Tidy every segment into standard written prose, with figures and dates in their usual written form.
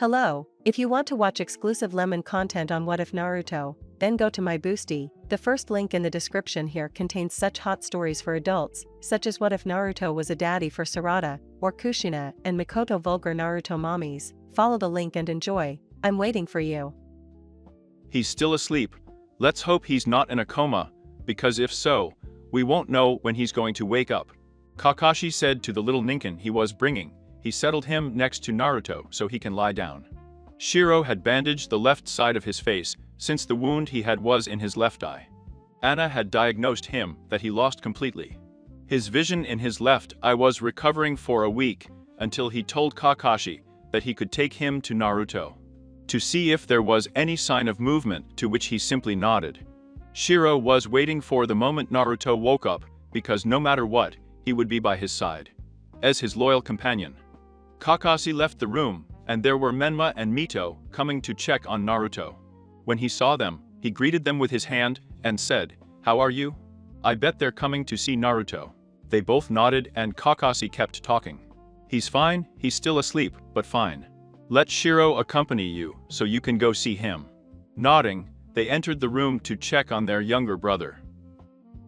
Hello, if you want to watch exclusive lemon content on What If Naruto, then go to my Boosty. The first link in the description here contains such hot stories for adults, such as What If Naruto was a daddy for Sarada, or Kushina and Mikoto Vulgar Naruto mommies. Follow the link and enjoy. I'm waiting for you. He's still asleep. Let's hope he's not in a coma, because if so, we won't know when he's going to wake up. Kakashi said to the little Ninken he was bringing. He settled him next to Naruto so he can lie down. Shiro had bandaged the left side of his face, since the wound he had was in his left eye. Anna had diagnosed him that he lost completely. His vision in his left eye was recovering for a week, until he told Kakashi that he could take him to Naruto to see if there was any sign of movement, to which he simply nodded. Shiro was waiting for the moment Naruto woke up, because no matter what, he would be by his side as his loyal companion. Kakashi left the room, and there were Menma and Mito coming to check on Naruto. When he saw them, he greeted them with his hand and said, "How are you? I bet they're coming to see Naruto." They both nodded and Kakashi kept talking. "He's fine, he's still asleep, but fine. Let Shiro accompany you so you can go see him." Nodding, they entered the room to check on their younger brother.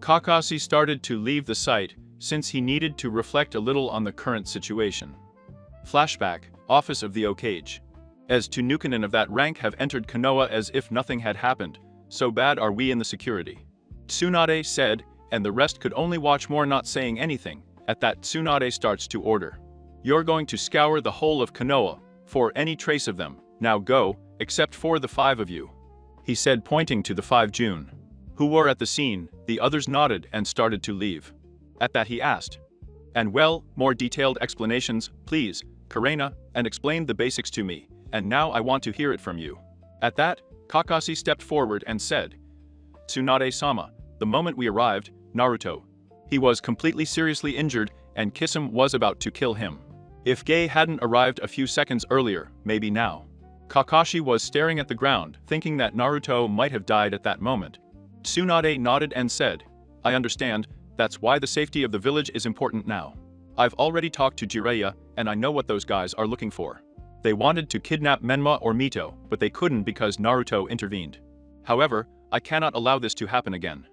Kakashi started to leave the site, since he needed to reflect a little on the current situation. Flashback, Office of the Okage. As two Nukenin of that rank have entered Konoha as if nothing had happened, so bad are we in the security. Tsunade said, and the rest could only watch more not saying anything. At that Tsunade starts to order. "You're going to scour the whole of Konoha for any trace of them. Now go, except for the 5 of you," he said, pointing to the 5 June, who were at the scene. The others nodded and started to leave. At that he asked, "And well, more detailed explanations, please, Karena, and explained the basics to me, and now I want to hear it from you." At that, Kakashi stepped forward and said, "Tsunade-sama, the moment we arrived, Naruto, he was completely seriously injured, and Kisame was about to kill him. If Gai hadn't arrived a few seconds earlier, maybe now." Kakashi was staring at the ground, thinking that Naruto might have died at that moment. Tsunade nodded and said, "I understand, that's why the safety of the village is important now. I've already talked to Jiraiya, and I know what those guys are looking for. They wanted to kidnap Menma or Mito, but they couldn't because Naruto intervened. However, I cannot allow this to happen again.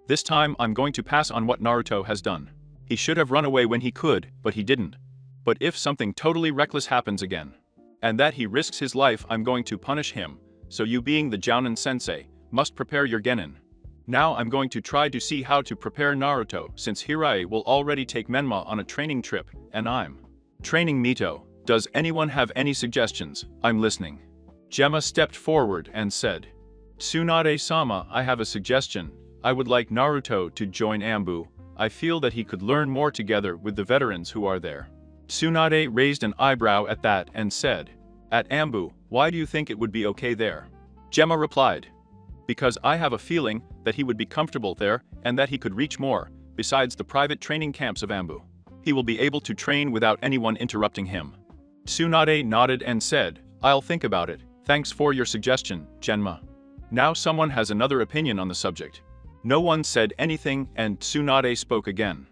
This time I'm going to pass on what Naruto has done. He should have run away when he could, but he didn't. But if something totally reckless happens again, and that he risks his life, I'm going to punish him, so you being the Jounin sensei, must prepare your genin. Now I'm going to try to see how to prepare Naruto, since Hirai will already take Menma on a training trip, and I'm training Mito. Does anyone have any suggestions? I'm listening." Gemma stepped forward and said, "Tsunade-sama, I have a suggestion. I would like Naruto to join Ambu. I feel that he could learn more together with the veterans who are there." Tsunade raised an eyebrow at that and said, "At Ambu, why do you think it would be okay there?" Gemma replied, "Because I have a feeling that he would be comfortable there and that he could reach more, besides the private training camps of Ambu. He will be able to train without anyone interrupting him." Tsunade nodded and said, "I'll think about it. Thanks for your suggestion, Genma." Now someone has another opinion on the subject. No one said anything and Tsunade spoke again.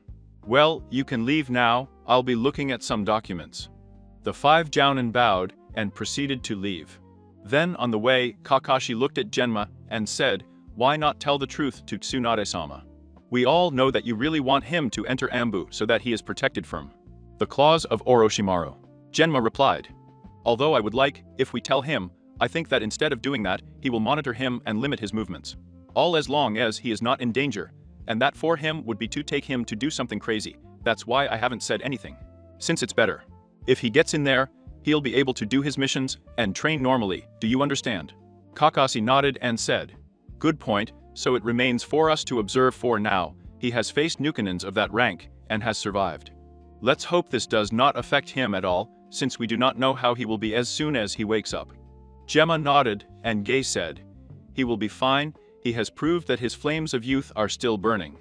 "Well, you can leave now, I'll be looking at some documents." The 5 Jounin bowed and proceeded to leave. Then on the way, Kakashi looked at Genma and said, "Why not tell the truth to Tsunade-sama? We all know that you really want him to enter Ambu so that he is protected from the claws of Orochimaru." Genma replied, "Although I would like, if we tell him, I think that instead of doing that, he will monitor him and limit his movements. All as long as he is not in danger, and that for him would be to take him to do something crazy. That's why I haven't said anything. Since it's better. If he gets in there, he'll be able to do his missions and train normally, do you understand?" Kakashi nodded and said, "Good point, so it remains for us to observe for now. He has faced Nukenins of that rank, and has survived. Let's hope this does not affect him at all, since we do not know how he will be as soon as he wakes up." Gemma nodded, and Gai said, "He will be fine, he has proved that his flames of youth are still burning,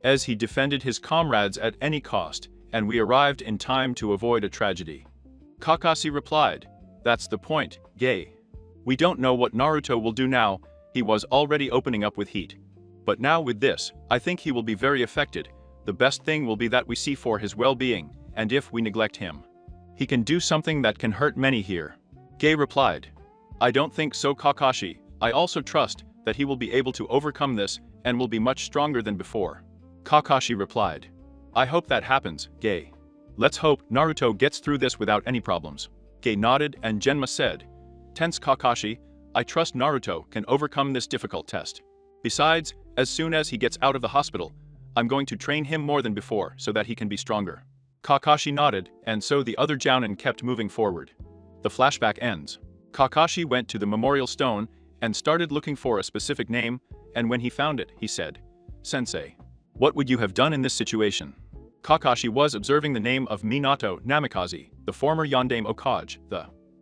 as he defended his comrades at any cost, and we arrived in time to avoid a tragedy." Kakashi replied, "That's the point, Gai. We don't know what Naruto will do now, he was already opening up with heat. But now with this, I think he will be very affected. The best thing will be that we see for his well-being, and if we neglect him, he can do something that can hurt many here." Gay replied. I don't think so, Kakashi. I also trust that he will be able to overcome this and will be much stronger than before. Kakashi replied. I hope that happens, Gay. Let's hope Naruto gets through this without any problems. Gay nodded and Genma said, Tense Kakashi, I trust Naruto can overcome this difficult test. Besides, as soon as he gets out of the hospital, I'm going to train him more than before so that he can be stronger. Kakashi nodded, and so the other Jounin kept moving forward. The flashback ends. Kakashi went to the memorial stone and started looking for a specific name, and when he found it, he said, Sensei, what would you have done in this situation? Kakashi was observing the name of Minato Namikaze, the former Yondaime Okage,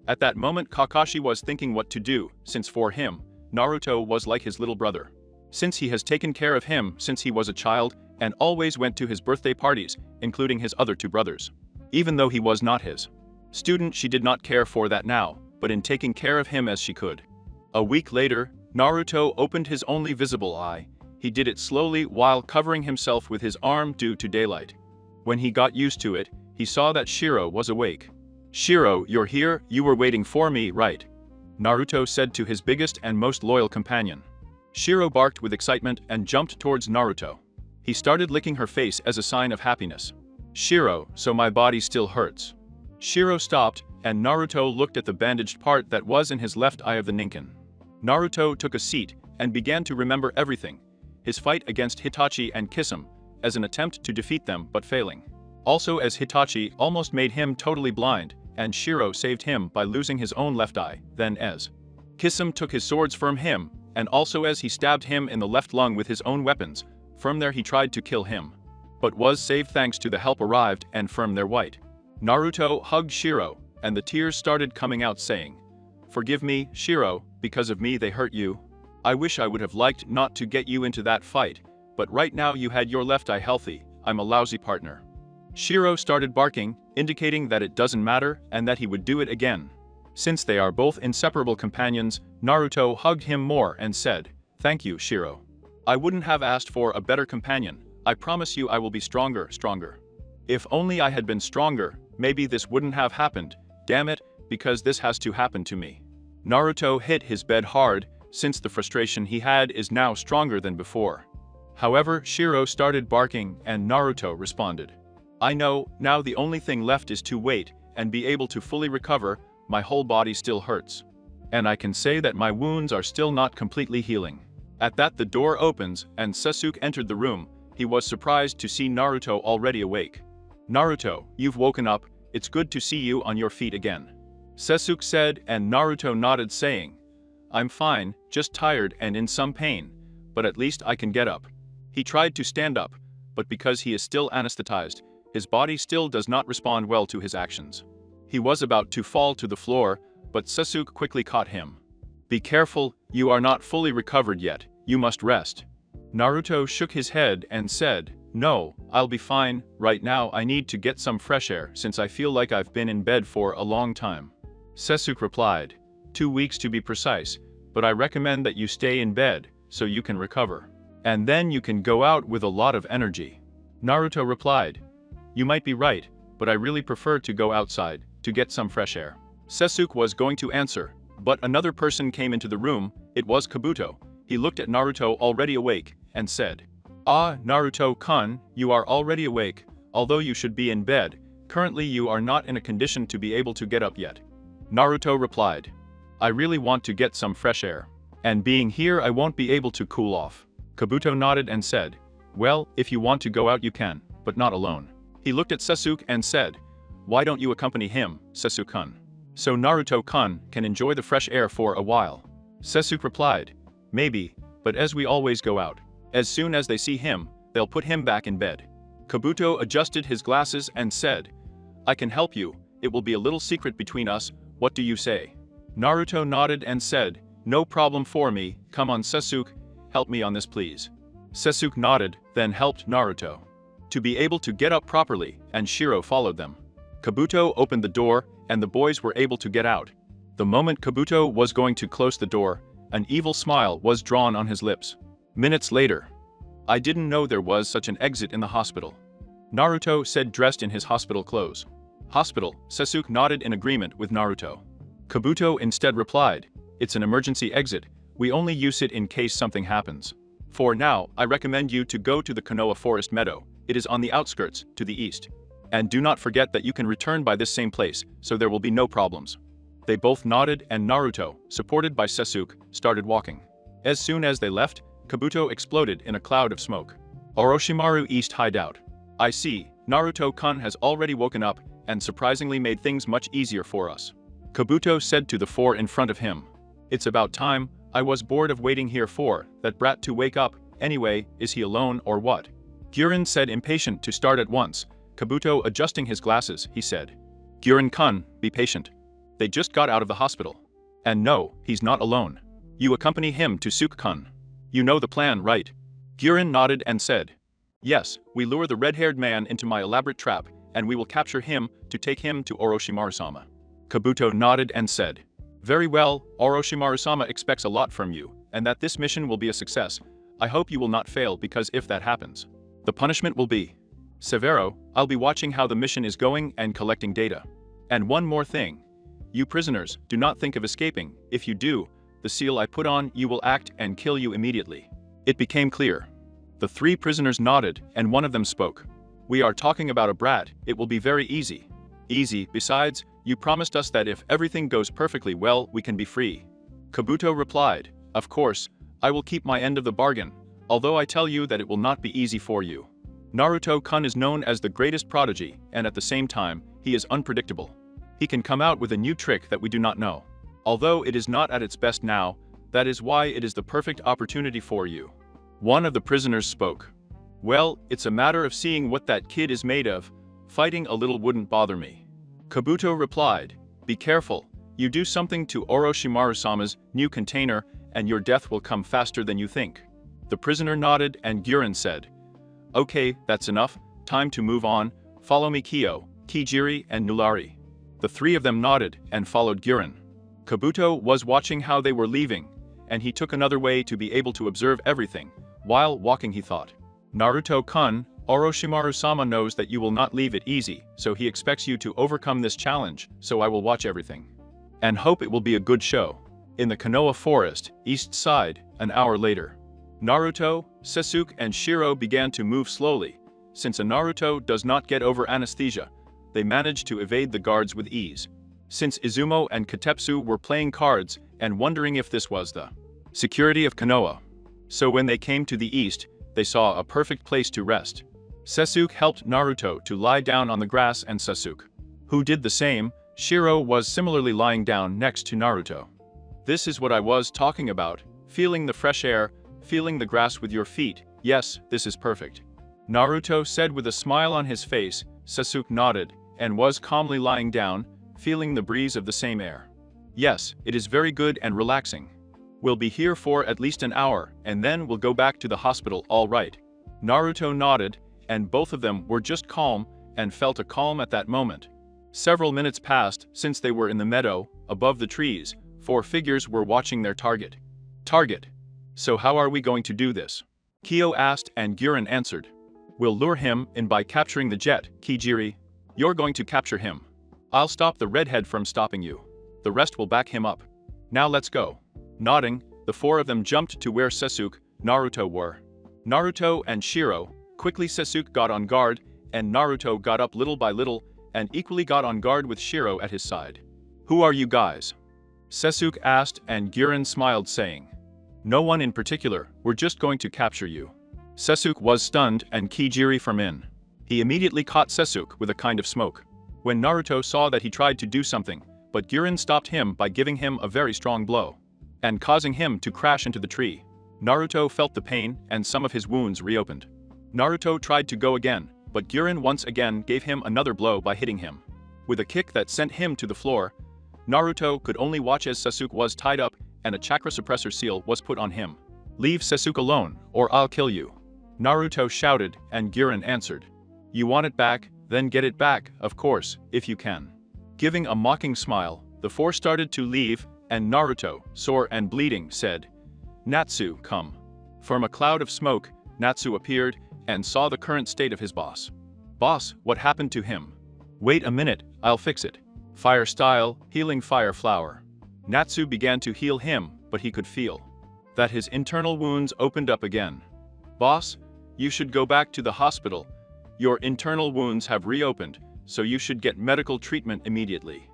At that moment Kakashi was thinking what to do, since for him, Naruto was like his little brother. Since he has taken care of him since he was a child and always went to his birthday parties, including his other two brothers. Even though he was not his student, she did not care for that now, but in taking care of him as she could. A week later, Naruto opened his only visible eye. He did it slowly while covering himself with his arm due to daylight. When he got used to it, he saw that Shiro was awake. Shiro, you're here, you were waiting for me, right? Naruto said to his biggest and most loyal companion. Shiro barked with excitement and jumped towards Naruto. He started licking her face as a sign of happiness. Shiro, so my body still hurts. Shiro stopped, and Naruto looked at the bandaged part that was in his left eye of the Ninken. Naruto took a seat and began to remember everything. His fight against Hitachi and Kisame, as an attempt to defeat them but failing. Also as Hitachi almost made him totally blind, and Shiro saved him by losing his own left eye, then as Kisame took his swords from him, and also as he stabbed him in the left lung with his own weapons. From there he tried to kill him, but was saved thanks to the help arrived and from their white. Naruto hugged Shiro, and the tears started coming out saying, Forgive me, Shiro, because of me they hurt you. I wish I would have liked not to get you into that fight, but right now you had your left eye healthy, I'm a lousy partner. Shiro started barking, indicating that it doesn't matter and that he would do it again. Since they are both inseparable companions, Naruto hugged him more and said, Thank you, Shiro. I wouldn't have asked for a better companion. I promise you I will be stronger. If only I had been stronger, maybe this wouldn't have happened, damn it, because this has to happen to me. Naruto hit his bed hard, since the frustration he had is now stronger than before. However, Shiro started barking and Naruto responded. I know, now the only thing left is to wait and be able to fully recover, my whole body still hurts. And I can say that my wounds are still not completely healing. At that the door opens and Sasuke entered the room. He was surprised to see Naruto already awake. Naruto, you've woken up, it's good to see you on your feet again. Sasuke said and Naruto nodded saying, I'm fine, just tired and in some pain, but at least I can get up. He tried to stand up, but because he is still anesthetized, his body still does not respond well to his actions. He was about to fall to the floor, but Sasuke quickly caught him. Be careful, you are not fully recovered yet, you must rest. Naruto shook his head and said, No, I'll be fine, right now I need to get some fresh air since I feel like I've been in bed for a long time. Sasuke replied, 2 weeks to be precise, but I recommend that you stay in bed so you can recover. And then you can go out with a lot of energy. Naruto replied, You might be right, but I really prefer to go outside to get some fresh air. Sasuke was going to answer, but another person came into the room. It was Kabuto. He looked at Naruto already awake and said, Ah, Naruto-kun, you are already awake, although you should be in bed. Currently you are not in a condition to be able to get up yet. Naruto replied, I really want to get some fresh air. And being here I won't be able to cool off. Kabuto nodded and said, Well, if you want to go out you can, but not alone. He looked at Sasuke and said, Why don't you accompany him, Sasuke-kun? So Naruto-kun can enjoy the fresh air for a while. Sasuke replied, Maybe, but as we always go out. As soon as they see him, they'll put him back in bed. Kabuto adjusted his glasses and said, I can help you, it will be a little secret between us, what do you say? Naruto nodded and said, No problem for me, come on Sasuke, help me on this please. Sasuke nodded, then helped Naruto to be able to get up properly, and Shiro followed them. Kabuto opened the door, and the boys were able to get out. The moment Kabuto was going to close the door, an evil smile was drawn on his lips. Minutes later, I didn't know there was such an exit in the hospital. Naruto said dressed in his hospital clothes. Hospital, Sasuke nodded in agreement with Naruto. Kabuto instead replied, "It's an emergency exit, we only use it in case something happens. For now, I recommend you to go to the Konoha Forest Meadow, it is on the outskirts, to the east. And do not forget that you can return by this same place, so there will be no problems." They both nodded and Naruto, supported by Sasuke, started walking. As soon as they left, Kabuto exploded in a cloud of smoke. Orochimaru East Hideout. I see, Naruto-kun has already woken up and surprisingly made things much easier for us. Kabuto said to the four in front of him. It's about time, I was bored of waiting here for that brat to wake up, anyway, is he alone or what? Guren said, impatient to start at once. Kabuto adjusting his glasses, he said. Guren-kun, be patient. They just got out of the hospital. And no, he's not alone. You accompany him to Suke-kun. You know the plan, right? Guren nodded and said. Yes, we lure the red-haired man into my elaborate trap, and we will capture him to take him to Orochimaru-sama. Kabuto nodded and said. Very well, Orochimaru-sama expects a lot from you, and that this mission will be a success. I hope you will not fail because if that happens, the punishment will be severo. I'll be watching how the mission is going and collecting data. And one more thing. You prisoners, do not think of escaping. If you do, the seal I put on you will act and kill you immediately. It became clear. The three prisoners nodded, and one of them spoke. We are talking about a brat, it will be very easy. Easy, besides, you promised us that if everything goes perfectly well, we can be free. Kabuto replied, of course, I will keep my end of the bargain, although I tell you that it will not be easy for you. Naruto-kun is known as the greatest prodigy, and at the same time, he is unpredictable. He can come out with a new trick that we do not know. Although it is not at its best now, that is why it is the perfect opportunity for you. One of the prisoners spoke. Well, it's a matter of seeing what that kid is made of. Fighting a little wouldn't bother me. Kabuto replied, be careful, you do something to Orochimaru-sama's new container and your death will come faster than you think. The prisoner nodded and Guren said, okay, that's enough, time to move on, follow me Kyo, Kijiri and Nulari. The three of them nodded and followed Guren. Kabuto was watching how they were leaving, and he took another way to be able to observe everything. While walking he thought, Naruto-kun, Orochimaru-sama knows that you will not leave it easy, so he expects you to overcome this challenge, so I will watch everything. And hope it will be a good show. In the Konoha Forest, east side, an hour later. Naruto, Sasuke and Shiro began to move slowly. Since a Naruto does not get over anesthesia, they managed to evade the guards with ease. Since Izumo and Katetsu were playing cards and wondering if this was the security of Konoha. So when they came to the east, they saw a perfect place to rest. Sasuke helped Naruto to lie down on the grass and Sasuke, who did the same. Shiro was similarly lying down next to Naruto. This is what I was talking about, feeling the fresh air, feeling the grass with your feet. Yes, this is perfect. Naruto said with a smile on his face. Sasuke nodded and was calmly lying down, feeling the breeze of the same air. Yes, it is very good and relaxing. We'll be here for at least an hour, and then we'll go back to the hospital, all right. Naruto nodded, and both of them were just calm, and felt a calm at that moment. Several minutes passed since they were in the meadow, above the trees. Four figures were watching their target. Target. So how are we going to do this? Kyo asked and Guren answered. We'll lure him in by capturing the jet, Kijiri. You're going to capture him. I'll stop the redhead from stopping you. The rest will back him up. Now let's go. Nodding, the four of them jumped to where Sasuke, Naruto were. Naruto and Shiro, quickly Sasuke got on guard, and Naruto got up little by little, and equally got on guard with Shiro at his side. Who are you guys? Sasuke asked and Guren smiled saying. No one in particular, we're just going to capture you. Sasuke was stunned and Kijiri from in. He immediately caught Sasuke with a kind of smoke. When Naruto saw that he tried to do something, but Guren stopped him by giving him a very strong blow, and causing him to crash into the tree. Naruto felt the pain and some of his wounds reopened. Naruto tried to go again, but Guren once again gave him another blow by hitting him. With a kick that sent him to the floor, Naruto could only watch as Sasuke was tied up and a chakra suppressor seal was put on him. Leave Sasuke alone, or I'll kill you. Naruto shouted and Guren answered. You want it back? Then get it back, of course, if you can. Giving a mocking smile, the four started to leave, and Naruto, sore and bleeding, said, Natsu, come. From a cloud of smoke, Natsu appeared and saw the current state of his boss. Boss, what happened to him? Wait a minute, I'll fix it. Fire style, healing fire flower. Natsu began to heal him, but he could feel that his internal wounds opened up again. Boss, you should go back to the hospital. Your internal wounds have reopened, so you should get medical treatment immediately.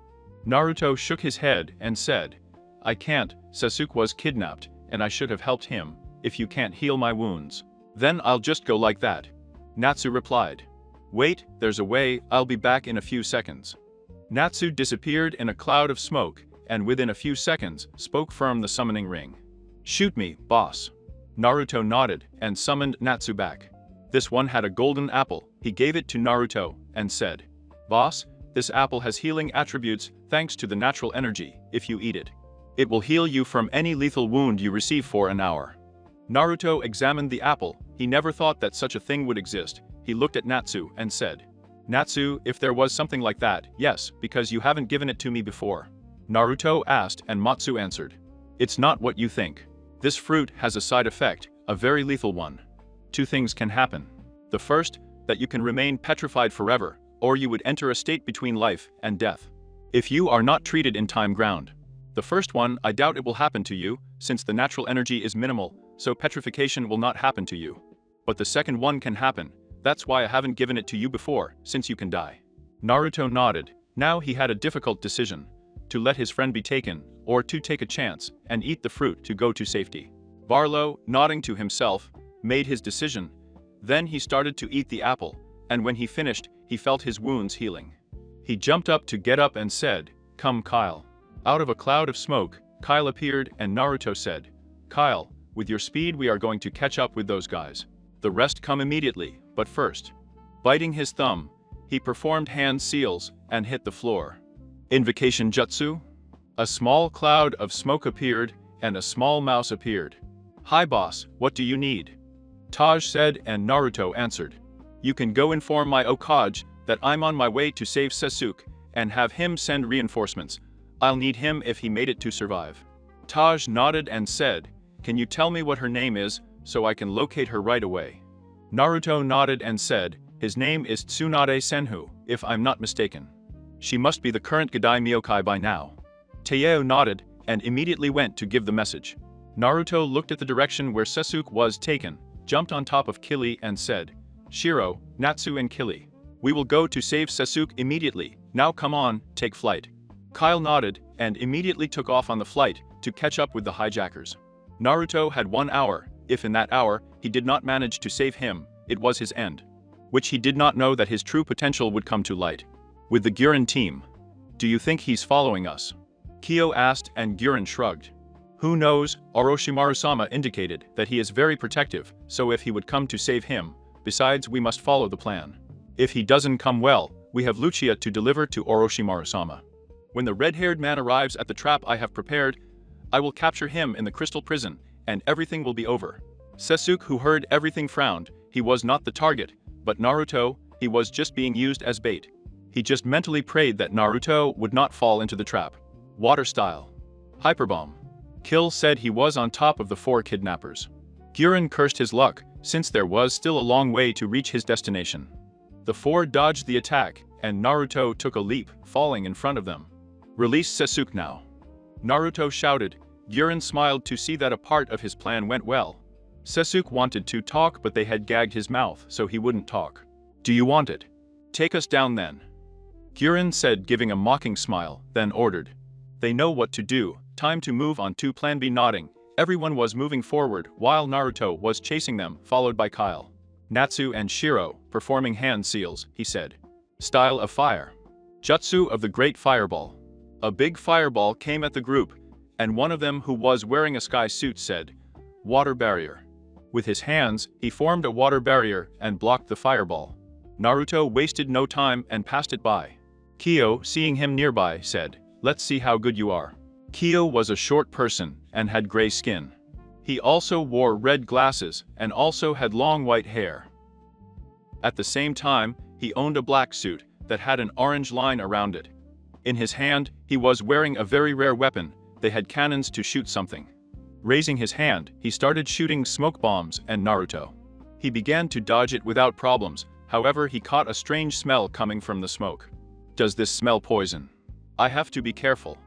Naruto shook his head and said, I can't, Sasuke was kidnapped, and I should have helped him. If you can't heal my wounds, then I'll just go like that. Natsu replied. Wait, there's a way, I'll be back in a few seconds. Natsu disappeared in a cloud of smoke, and within a few seconds, spoke from the summoning ring. Shoot me, boss. Naruto nodded and summoned Natsu back. This one had a golden apple. He gave it to Naruto and said, Boss, this apple has healing attributes thanks to the natural energy. If you eat it, it will heal you from any lethal wound you receive for an hour. Naruto examined the apple. He never thought that such a thing would exist. He looked at Natsu and said, Natsu, if there was something like that, yes, because you haven't given it to me before. Naruto asked and Matsu answered. It's not what you think. This fruit has a side effect, a very lethal one. Two things can happen. The first, that you can remain petrified forever, or you would enter a state between life and death. If you are not treated in time ground. The first one, I doubt it will happen to you, since the natural energy is minimal, so petrification will not happen to you. But the second one can happen. That's why I haven't given it to you before, since you can die. Naruto nodded. Now he had a difficult decision. To let his friend be taken, or to take a chance and eat the fruit to go to safety. Barlow, nodding to himself, made his decision. Then he started to eat the apple, and when he finished, he felt his wounds healing. He jumped up to get up and said, Come Kyle. Out of a cloud of smoke, Kyle appeared and Naruto said, Kyle, with your speed we are going to catch up with those guys. The rest come immediately, but first. Biting his thumb, he performed hand seals and hit the floor. Invocation jutsu? A small cloud of smoke appeared, and a small mouse appeared. Hi boss, what do you need? Taj said and Naruto answered. You can go inform my Hokage that I'm on my way to save Sasuke, and have him send reinforcements. I'll need him if he made it to survive. Taj nodded and said, Can you tell me what her name is, so I can locate her right away? Naruto nodded and said, His name is Tsunade Senju, if I'm not mistaken. She must be the current Gadai Myokai by now. Taeo nodded and immediately went to give the message. Naruto looked at the direction where Sasuke was taken, jumped on top of Kili and said, Shiro, Natsu and Kili. We will go to save Sasuke immediately. Now come on, take flight. Kyle nodded and immediately took off on the flight to catch up with the hijackers. Naruto had 1 hour. If in that hour he did not manage to save him, it was his end. Which he did not know that his true potential would come to light. With the Guren team. Do you think he's following us? Kyo asked and Guren shrugged. Who knows, Orochimaru-sama indicated that he is very protective, so if he would come to save him, besides we must follow the plan. If he doesn't come well, we have Lucia to deliver to Orochimaru-sama. When the red-haired man arrives at the trap I have prepared, I will capture him in the crystal prison, and everything will be over. Sasuke, who heard everything, frowned. He was not the target, but Naruto, he was just being used as bait. He just mentally prayed that Naruto would not fall into the trap. Water style. Hyperbomb. Kill said he was on top of the 4 kidnappers. Guren cursed his luck, since there was still a long way to reach his destination. The 4 dodged the attack, and Naruto took a leap, falling in front of them. Release Sasuke now. Naruto shouted. Guren smiled to see that a part of his plan went well. Sasuke wanted to talk, but they had gagged his mouth so he wouldn't talk. Do you want it? Take us down then. Guren said, giving a mocking smile, then ordered. They know what to do. Time to move on to Plan B. Nodding. Everyone was moving forward while Naruto was chasing them, followed by Kyle, Natsu and Shiro, performing hand seals, he said. Style of fire. Jutsu of the Great Fireball. A big fireball came at the group, and one of them who was wearing a sky suit said, Water barrier. With his hands, he formed a water barrier and blocked the fireball. Naruto wasted no time and passed it by. Kyo, seeing him nearby, said, Let's see how good you are. Kyo was a short person and had gray skin. He also wore red glasses and also had long white hair. At the same time, he owned a black suit that had an orange line around it. In his hand, he was wearing a very rare weapon. They had cannons to shoot something. Raising his hand, he started shooting smoke bombs and Naruto. He began to dodge it without problems, however he caught a strange smell coming from the smoke. Does this smell poison? I have to be careful.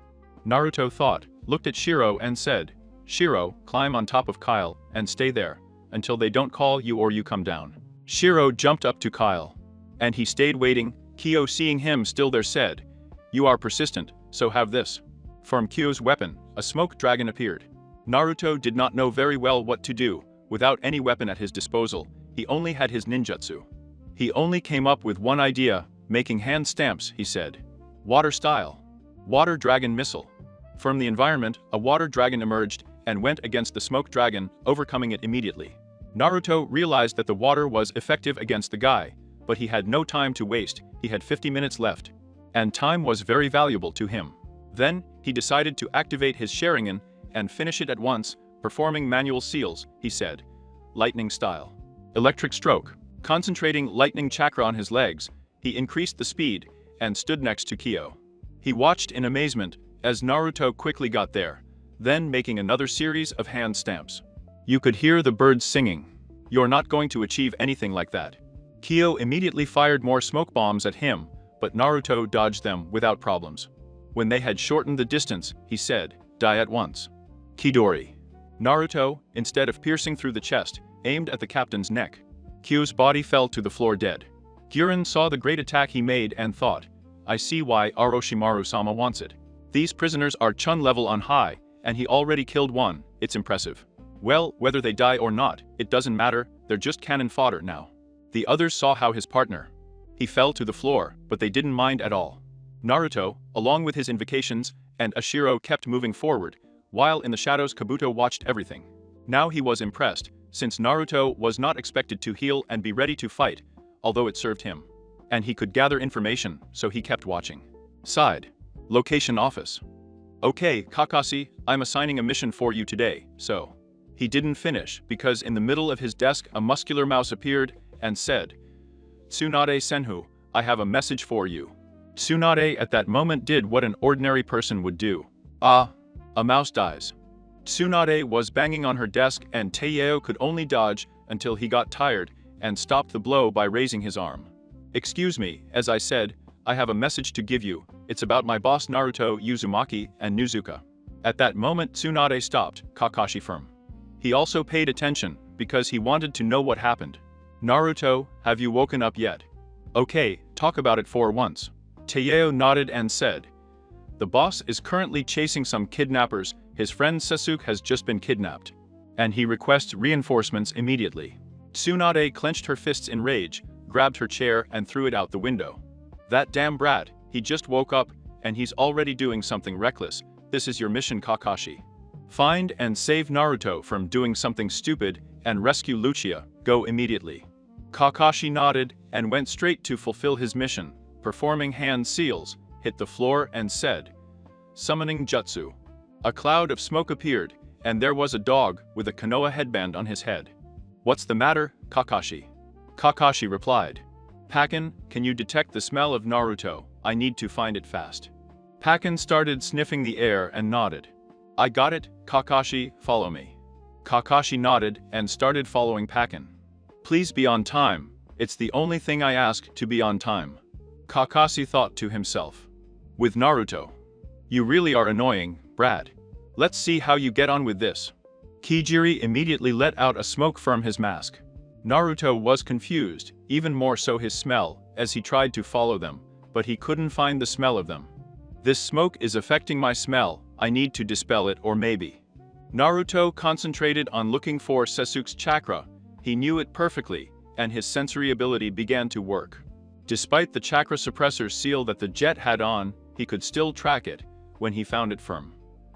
Naruto thought, looked at Shiro and said, Shiro, climb on top of Kyle and stay there until they don't call you or you come down. Shiro jumped up to Kyle. And he stayed waiting. Kyo, seeing him still there, said, You are persistent, so have this. From Kyo's weapon, a smoke dragon appeared. Naruto did not know very well what to do. Without any weapon at his disposal, he only had his ninjutsu. He only came up with one idea, making hand stamps, he said. Water style. Water dragon missile. From the environment, a water dragon emerged and went against the smoke dragon, overcoming it immediately. Naruto realized that the water was effective against the guy, but he had no time to waste. He had 50 minutes left. And time was very valuable to him. Then, he decided to activate his Sharingan and finish it at once, performing manual seals, he said. Lightning style. Electric stroke. Concentrating lightning chakra on his legs, he increased the speed and stood next to Kyo. He watched in amazement as Naruto quickly got there, then making another series of hand stamps. You could hear the birds singing. You're not going to achieve anything like that. Kyo immediately fired more smoke bombs at him, but Naruto dodged them without problems. When they had shortened the distance, he said, Die at once. Chidori. Naruto, instead of piercing through the chest, aimed at the captain's neck. Kyo's body fell to the floor dead. Guren saw the great attack he made and thought, I see why Orochimaru-sama wants it. These prisoners are Chun level on high, and he already killed one. It's impressive. Well, whether they die or not, it doesn't matter, they're just cannon fodder now. The others saw how his partner. He fell to the floor, but they didn't mind at all. Naruto, along with his invocations, and Ashiro kept moving forward, while in the shadows Kabuto watched everything. Now he was impressed, since Naruto was not expected to heal and be ready to fight, although it served him. And he could gather information, so he kept watching. Side. Location office. Okay, Kakashi, I'm assigning a mission for you today, so. He didn't finish, because in the middle of his desk a muscular mouse appeared and said, Tsunade Senhu, I have a message for you. Tsunade at that moment did what an ordinary person would do. Ah, a mouse dies. Tsunade was banging on her desk and Taiyeo could only dodge until he got tired and stopped the blow by raising his arm. Excuse me, as I said, I have a message to give you. It's about my boss Naruto, Uzumaki, and Nezuka. At that moment Tsunade stopped, Kakashi firm. He also paid attention, because he wanted to know what happened. Naruto, have you woken up yet? Okay, talk about it for once. Taiyeo nodded and said, The boss is currently chasing some kidnappers. His friend Sasuke has just been kidnapped. And he requests reinforcements immediately. Tsunade clenched her fists in rage, grabbed her chair and threw it out the window. That damn brat, he just woke up, and he's already doing something reckless. This is your mission, Kakashi. Find and save Naruto from doing something stupid and rescue Lucia, go immediately. Kakashi nodded and went straight to fulfill his mission, performing hand seals, hit the floor and said, Summoning Jutsu. A cloud of smoke appeared, and there was a dog with a Konoha headband on his head. What's the matter, Kakashi? Kakashi replied, Pakken, can you detect the smell of Naruto? I need to find it fast. Pakken started sniffing the air and nodded. I got it, Kakashi, follow me. Kakashi nodded and started following Pakken. Please be on time, it's the only thing I ask, to be on time. Kakashi thought to himself. With Naruto. You really are annoying, Brad. Let's see how you get on with this. Kijiri immediately let out a smoke from his mask. Naruto was confused, even more so his smell, as he tried to follow them, but he couldn't find the smell of them. This smoke is affecting my smell, I need to dispel it or maybe. Naruto concentrated on looking for Sasuke's chakra. He knew it perfectly, and his sensory ability began to work. Despite the chakra suppressor seal that the jet had on, he could still track it when he found it firm.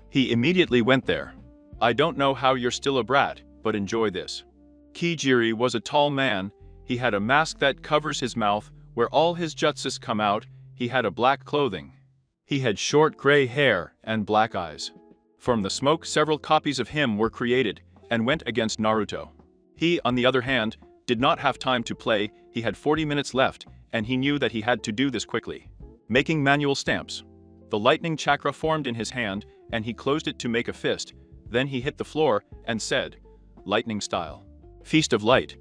He immediately went there. I don't know how you're still a brat, but enjoy this. Kijiri was a tall man. He had a mask that covers his mouth, where all his jutsus come out. He had a black clothing. He had short gray hair and black eyes. From the smoke several copies of him were created and went against Naruto. He, on the other hand, did not have time to play. He had 40 minutes left, and he knew that he had to do this quickly. Making manual stamps. The lightning chakra formed in his hand, and he closed it to make a fist. Then he hit the floor and said, Lightning style. Feast of light.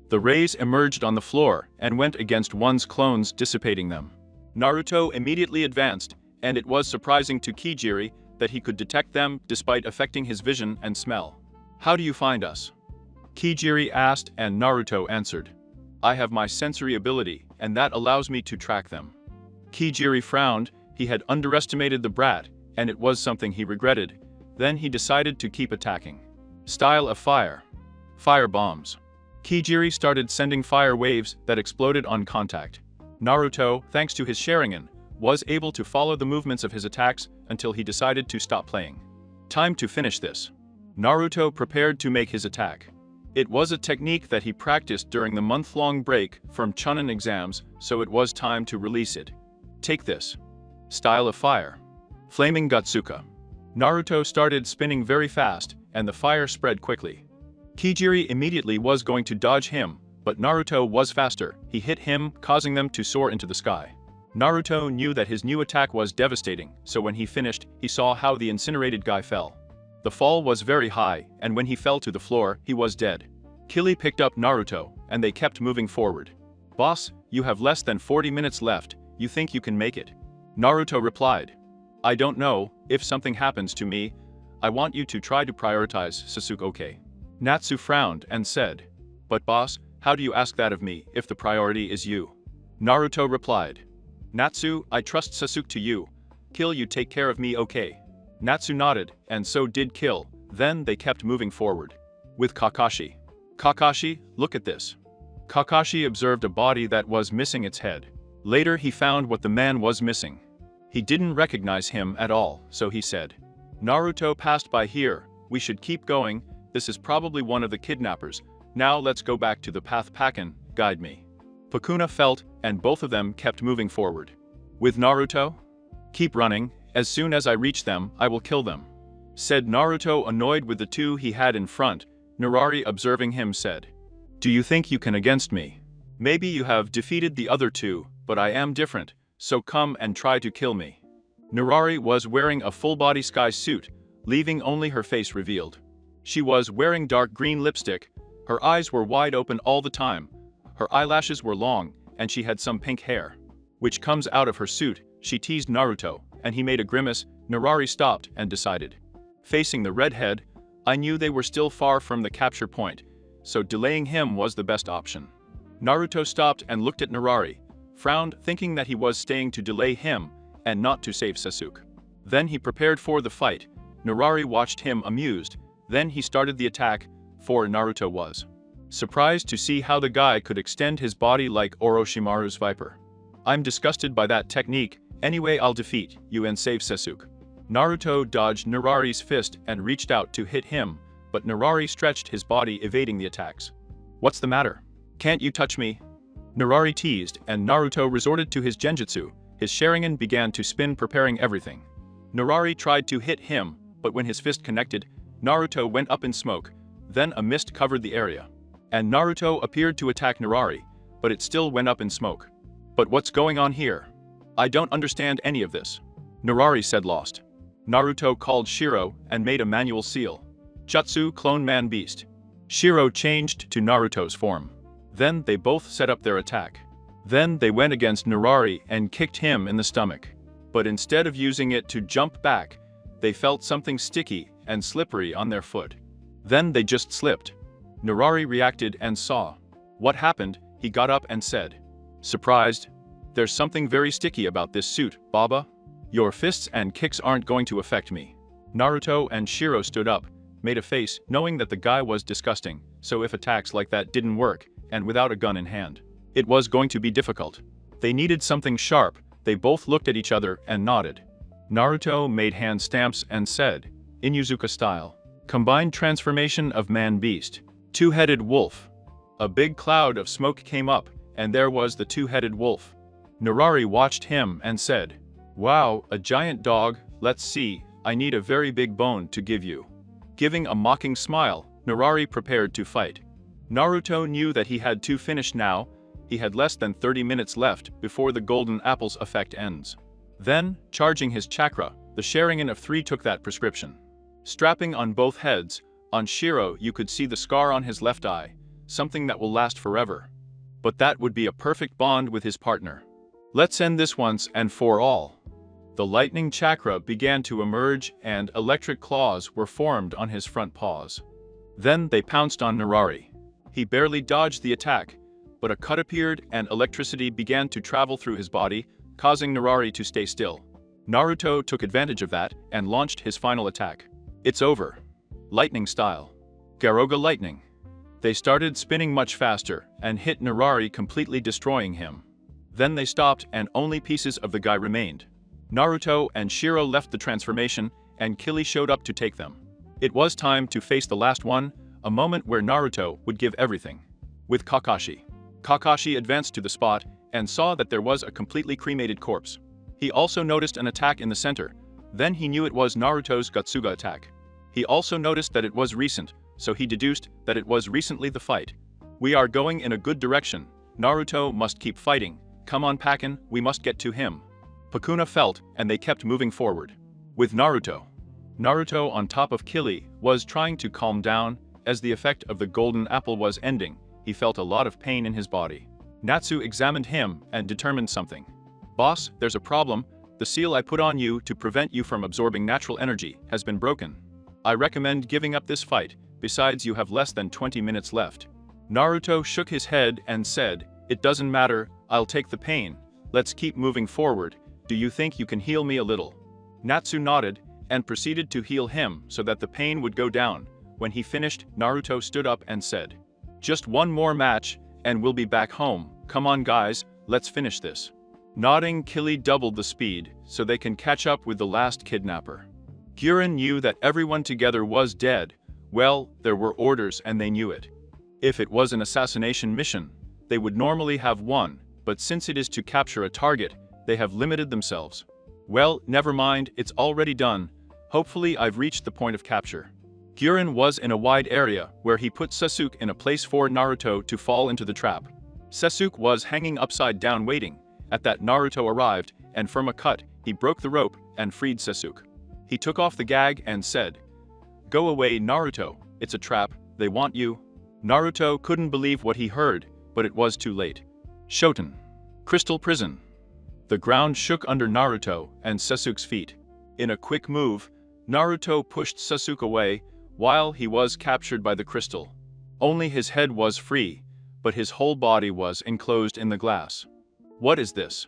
The rays emerged on the floor and went against one's clones, dissipating them. Naruto immediately advanced and it was surprising to Kijiri that he could detect them despite affecting his vision and smell. "How do you find us?" Kijiri asked, and Naruto answered. "I have my sensory ability, and that allows me to track them." Kijiri frowned. He had underestimated the brat, and it was something he regretted. Then he decided to keep attacking. Style of fire. Fire bombs. Kijiri started sending fire waves that exploded on contact. Naruto, thanks to his Sharingan, was able to follow the movements of his attacks until he decided to stop playing. Time to finish this. Naruto prepared to make his attack. It was a technique that he practiced during the month-long break from Chunin exams, so it was time to release it. Take this. Style of fire. Flaming Gotsuka. Naruto started spinning very fast, and the fire spread quickly. Kijiri immediately was going to dodge him, but Naruto was faster. He hit him, causing them to soar into the sky. Naruto knew that his new attack was devastating, so when he finished, he saw how the incinerated guy fell. The fall was very high, and when he fell to the floor, he was dead. Kili picked up Naruto, and they kept moving forward. "Boss, you have less than 40 minutes left. You think you can make it?" Naruto replied. "I don't know. If something happens to me, I want you to try to prioritize Sasuke, okay?" Natsu frowned and said, "But boss, how do you ask that of me if the priority is you?" Naruto replied, "Natsu, I trust Sasuke to you. Kill, you take care of me, okay?" Natsu nodded, and so did Kill. Then they kept moving forward. With Kakashi. "Kakashi, look at this." Kakashi observed a body that was missing its head. Later he found what the man was missing. He didn't recognize him at all, so he said, "Naruto passed by here. We should keep going. This is probably one of the kidnappers. Now let's go back to the path. Pakken, guide me." Pakuna felt, and both of them kept moving forward. With Naruto? "Keep running. As soon as I reach them, I will kill them," said Naruto, annoyed with the two he had in front. Narari, observing him, said, "Do you think you can against me? Maybe you have defeated the other two, but I am different, so come and try to kill me." Narari was wearing a full-body sky suit, leaving only her face revealed. She was wearing dark green lipstick. Her eyes were wide open all the time. Her eyelashes were long, and she had some pink hair, which comes out of her suit. She teased Naruto, and he made a grimace. Narari stopped and decided. Facing the redhead, I knew they were still far from the capture point, so delaying him was the best option. Naruto stopped and looked at Narari, frowned, thinking that he was staying to delay him and not to save Sasuke. Then he prepared for the fight. Narari watched him amused. Then he started the attack, for Naruto was surprised to see how the guy could extend his body like Orochimaru's viper. "I'm disgusted by that technique. Anyway, I'll defeat you and save Sasuke." Naruto dodged Narari's fist and reached out to hit him, but Narari stretched his body, evading the attacks. "What's the matter? Can't you touch me?" Narari teased, and Naruto resorted to his genjutsu. His Sharingan began to spin, preparing everything. Narari tried to hit him, but when his fist connected, Naruto went up in smoke. Then a mist covered the area. And Naruto appeared to attack Narari, but it still went up in smoke. "But what's going on here? I don't understand any of this," Narari said, lost. Naruto called Shiro and made a manual seal. Jutsu, clone man beast. Shiro changed to Naruto's form. Then they both set up their attack. Then they went against Narari and kicked him in the stomach. But instead of using it to jump back, they felt something sticky and slippery on their foot. Then they just slipped. Narari reacted and saw what happened. He got up and said, surprised, "There's something very sticky about this suit, Baba. Your fists and kicks aren't going to affect me." Naruto and Shiro stood up, made a face, knowing that the guy was disgusting, so if attacks like that didn't work, and without a gun in hand, it was going to be difficult. They needed something sharp. They both looked at each other and nodded. Naruto made hand stamps and said, "Inuzuka style. Combined transformation of man-beast. Two-headed wolf." A big cloud of smoke came up, and there was the two-headed wolf. Narari watched him and said, "Wow, a giant dog. Let's see, I need a very big bone to give you." Giving a mocking smile, Narari prepared to fight. Naruto knew that he had to finish now. He had less than 30 minutes left before the golden apple's effect ends. Then, charging his chakra, the Sharingan of 3 took that prescription. Strapping on both heads, on Shiro you could see the scar on his left eye, something that will last forever. But that would be a perfect bond with his partner. "Let's end this once and for all." The lightning chakra began to emerge and electric claws were formed on his front paws. Then they pounced on Narari. He barely dodged the attack, but a cut appeared and electricity began to travel through his body, causing Narari to stay still. Naruto took advantage of that and launched his final attack. It's over. Lightning style. Garoga lightning. They started spinning much faster and hit Narari, completely destroying him. Then they stopped and only pieces of the guy remained. Naruto and Shiro left the transformation and Kili showed up to take them. It was time to face the last one, a moment where Naruto would give everything. With Kakashi. Kakashi advanced to the spot and saw that there was a completely cremated corpse. He also noticed an attack in the center. Then he knew it was Naruto's Gotsuga attack. He also noticed that it was recent, so he deduced that it was recently the fight. We are going in a good direction. Naruto must keep fighting. Come on Pakin, we must get to him. Pakuna felt, and they kept moving forward. With Naruto. Naruto on top of Kili was trying to calm down. As the effect of the golden apple was ending, he felt a lot of pain in his body. Natsu examined him and determined something. Boss, there's a problem. The seal I put on you to prevent you from absorbing natural energy has been broken. I recommend giving up this fight, besides you have less than 20 minutes left. Naruto shook his head and said, it doesn't matter, I'll take the pain. Let's keep moving forward. Do you think you can heal me a little? Natsu nodded and proceeded to heal him so that the pain would go down. When he finished, Naruto stood up and said, just one more match and we'll be back home. Come on guys, let's finish this. Nodding, Kili doubled the speed so they can catch up with the last kidnapper. Guren knew that everyone together was dead. Well, there were orders and they knew it. If it was an assassination mission, they would normally have one, but since it is to capture a target, they have limited themselves. Well, never mind, it's already done. Hopefully I've reached the point of capture. Guren was in a wide area where he put Sasuke in a place for Naruto to fall into the trap. Sasuke was hanging upside down waiting. At that Naruto arrived, and from a cut, he broke the rope and freed Sasuke. He took off the gag and said, go away Naruto, it's a trap, they want you. Naruto couldn't believe what he heard, but it was too late. Shoten. Crystal Prison. The ground shook under Naruto and Sasuke's feet. In a quick move, Naruto pushed Sasuke away while he was captured by the crystal. Only his head was free, but his whole body was enclosed in the glass. What is this?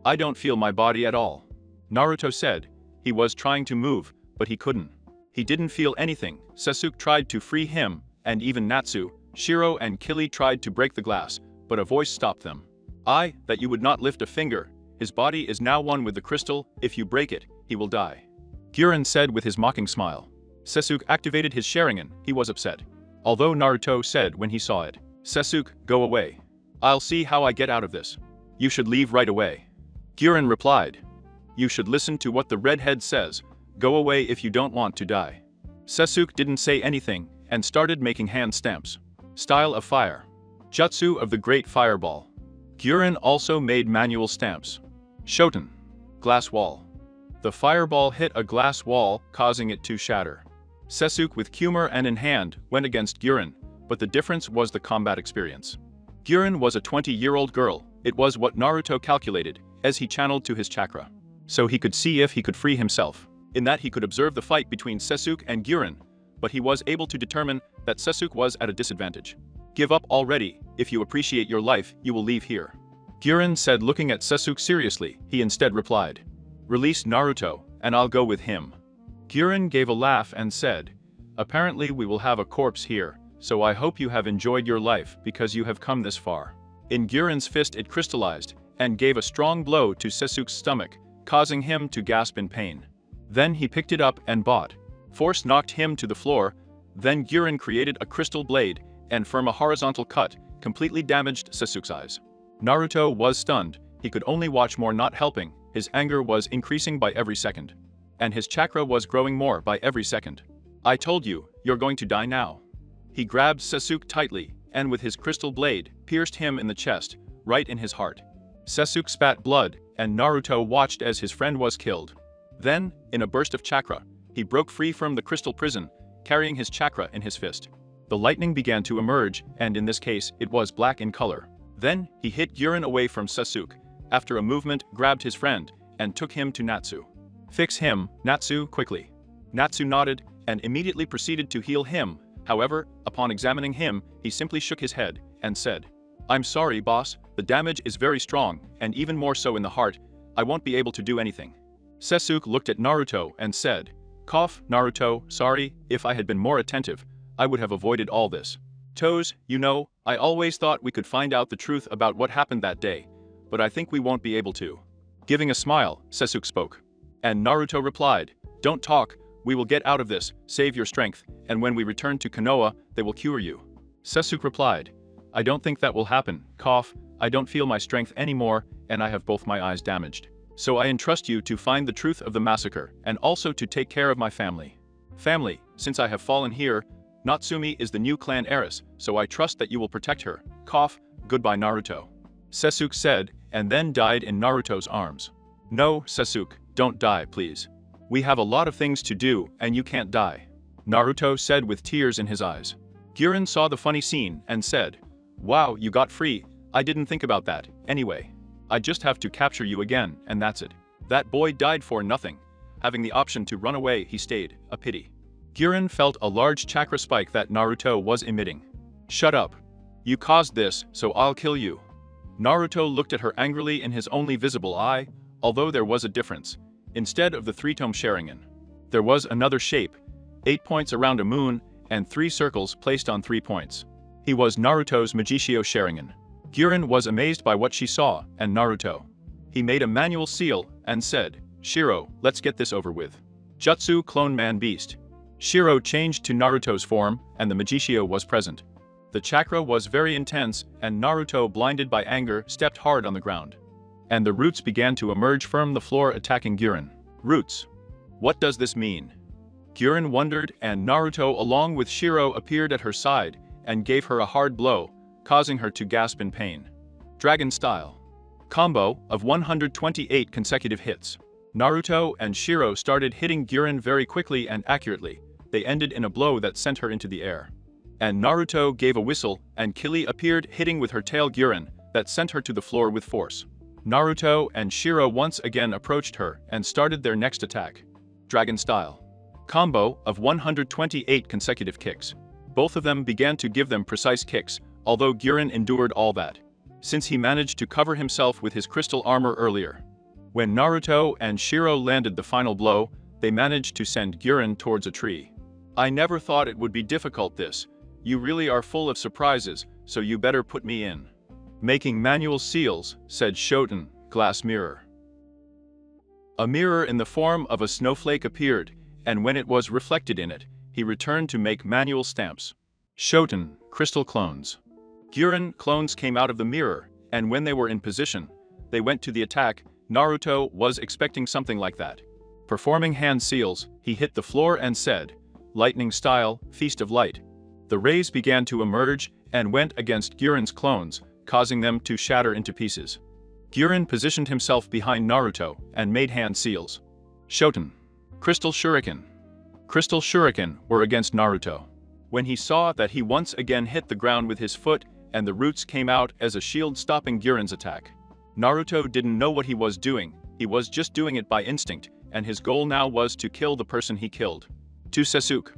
I don't feel my body at all. Naruto said. He was trying to move, but he couldn't. He didn't feel anything. Sasuke tried to free him, and even Natsu, Shiro and Kili tried to break the glass, but a voice stopped them. That you would not lift a finger. His body is now one with the crystal. If you break it, he will die. Guren said with his mocking smile. Sasuke activated his Sharingan. He was upset. Although Naruto said when he saw it, Sasuke, go away. I'll see how I get out of this. You should leave right away. Guren replied. You should listen to what the redhead says. Go away if you don't want to die. Sasuke didn't say anything and started making hand stamps. Style of fire. Jutsu of the Great Fireball. Guren also made manual stamps. Shoten. Glass wall. The fireball hit a glass wall, causing it to shatter. Sasuke with Kumar and in hand went against Guren, but the difference was the combat experience. Guren was a 20-year-old girl. It was what Naruto calculated as he channeled to his chakra. So he could see if he could free himself. In that he could observe the fight between Sasuke and Guren, but he was able to determine that Sasuke was at a disadvantage. Give up already. If you appreciate your life, you will leave here. Guren said, looking at Sasuke seriously. He instead replied, release Naruto, and I'll go with him. Guren gave a laugh and said, apparently we will have a corpse here, so I hope you have enjoyed your life because you have come this far. In Guren's fist it crystallized, and gave a strong blow to Sasuke's stomach, causing him to gasp in pain. Then he picked it up and bought. Force knocked him to the floor. Then Guren created a crystal blade, and from a horizontal cut, completely damaged Sasuke's eyes. Naruto was stunned. He could only watch more, not helping. His anger was increasing by every second. And his chakra was growing more by every second. I told you, you're going to die now. He grabbed Sasuke tightly, and with his crystal blade, pierced him in the chest, right in his heart. Sasuke spat blood, and Naruto watched as his friend was killed. Then, in a burst of chakra, he broke free from the crystal prison, carrying his chakra in his fist. The lightning began to emerge, and in this case, it was black in color. Then, he hit Guren away from Sasuke, after a movement, grabbed his friend, and took him to Natsu. Fix him, Natsu, quickly. Natsu nodded and immediately proceeded to heal him. However, upon examining him, he simply shook his head and said, "I'm sorry, boss, the damage is very strong, and even more so in the heart. I won't be able to do anything." Sasuke looked at Naruto and said, "Cough, Naruto, sorry, if I had been more attentive, I would have avoided all this. Toes, you know, I always thought we could find out the truth about what happened that day, but I think we won't be able to." Giving a smile, Sasuke spoke. And Naruto replied, "Don't talk, we will get out of this, save your strength, and when we return to Konoha, they will cure you." Sasuke replied, "I don't think that will happen, cough, I don't feel my strength anymore, and I have both my eyes damaged. So I entrust you to find the truth of the massacre, and also to take care of my family. Family, since I have fallen here, Natsumi is the new clan heiress, so I trust that you will protect her, cough, goodbye Naruto." Sasuke said, and then died in Naruto's arms. "No, Sasuke, don't die, please. We have a lot of things to do, and you can't die," Naruto said with tears in his eyes. Guren saw the funny scene and said, "Wow, you got free, I didn't think about that, anyway. I just have to capture you again, and that's it. That boy died for nothing. Having the option to run away, he stayed, a pity." Guren felt a large chakra spike that Naruto was emitting. "Shut up. You caused this, so I'll kill you." Naruto looked at her angrily in his only visible eye, although there was a difference. Instead of the three-tome Sharingan, there was another shape, 8 points around a moon, and 3 circles placed on 3 points. He was Naruto's Magiccio Sharingan. Guren was amazed by what she saw, and Naruto. He made a manual seal and said, "Shiro, let's get this over with." Jutsu Clone Man Beast. Shiro changed to Naruto's form, and the Magiccio was present. The chakra was very intense, and Naruto, blinded by anger, stepped hard on the ground. And the roots began to emerge from the floor, attacking Guren. Roots. What does this mean? Guren wondered, and Naruto along with Shiro appeared at her side and gave her a hard blow, causing her to gasp in pain. Dragon Style. Combo of 128 consecutive hits. Naruto and Shiro started hitting Guren very quickly and accurately. They ended in a blow that sent her into the air. And Naruto gave a whistle, and Kili appeared, hitting with her tail Guren, that sent her to the floor with force. Naruto and Shiro once again approached her and started their next attack. Dragon Style. Combo of 128 consecutive kicks. Both of them began to give them precise kicks, although Guren endured all that, since he managed to cover himself with his crystal armor earlier. When Naruto and Shiro landed the final blow, they managed to send Guren towards a tree. "I never thought it would be difficult this. You really are full of surprises, so you better put me in." Making manual seals, said Shoten, glass mirror. A mirror in the form of a snowflake appeared, and when it was reflected in it, he returned to make manual stamps. Shoten, crystal clones. Guren clones came out of the mirror, and when they were in position, they went to the attack. Naruto was expecting something like that. Performing hand seals, he hit the floor and said, "Lightning style, feast of light." The rays began to emerge and went against Guren's clones, causing them to shatter into pieces. Guren positioned himself behind Naruto and made hand seals. Shoten. Crystal Shuriken. Crystal Shuriken were against Naruto. When he saw that, he once again hit the ground with his foot, and the roots came out as a shield, stopping Guren's attack. Naruto didn't know what he was doing, he was just doing it by instinct, and his goal now was to kill the person he killed. To Sasuke.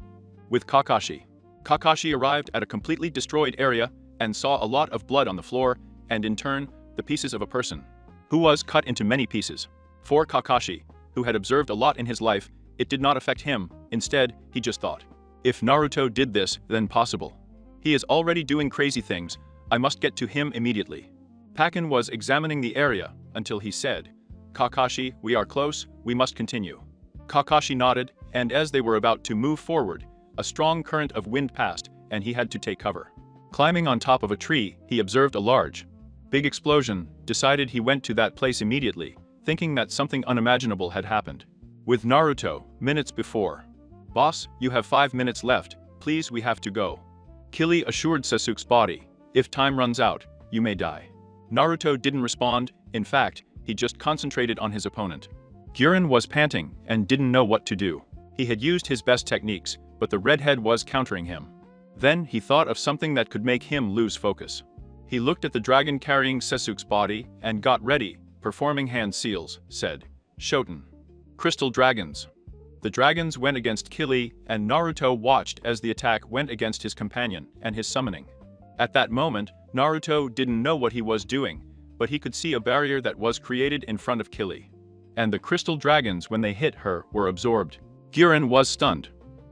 With Kakashi. Kakashi arrived at a completely destroyed area and saw a lot of blood on the floor, and in turn, the pieces of a person who was cut into many pieces. For Kakashi, who had observed a lot in his life, it did not affect him. Instead, he just thought, if Naruto did this, then possible. He is already doing crazy things, I must get to him immediately. Pakken was examining the area until he said, "Kakashi, we are close, we must continue." Kakashi nodded, and as they were about to move forward, a strong current of wind passed, and he had to take cover. Climbing on top of a tree, he observed a large, big explosion, decided he went to that place immediately, thinking that something unimaginable had happened. With Naruto, minutes before. "Boss, you have 5 minutes left, please, we have to go." Kili assured Sasuke's body, "If time runs out, you may die." Naruto didn't respond, in fact, he just concentrated on his opponent. Guren was panting and didn't know what to do. He had used his best techniques, but the redhead was countering him. Then he thought of something that could make him lose focus. He looked at the dragon carrying Sasuke's body and got ready, performing hand seals, said, "Shoten. Crystal Dragons. The dragons went against Kili, and Naruto watched as the attack went against his companion and his summoning. At that moment, Naruto didn't know what he was doing, but he could see a barrier that was created in front of Kili. And the crystal dragons, when they hit her, were absorbed. Gurren was stunned.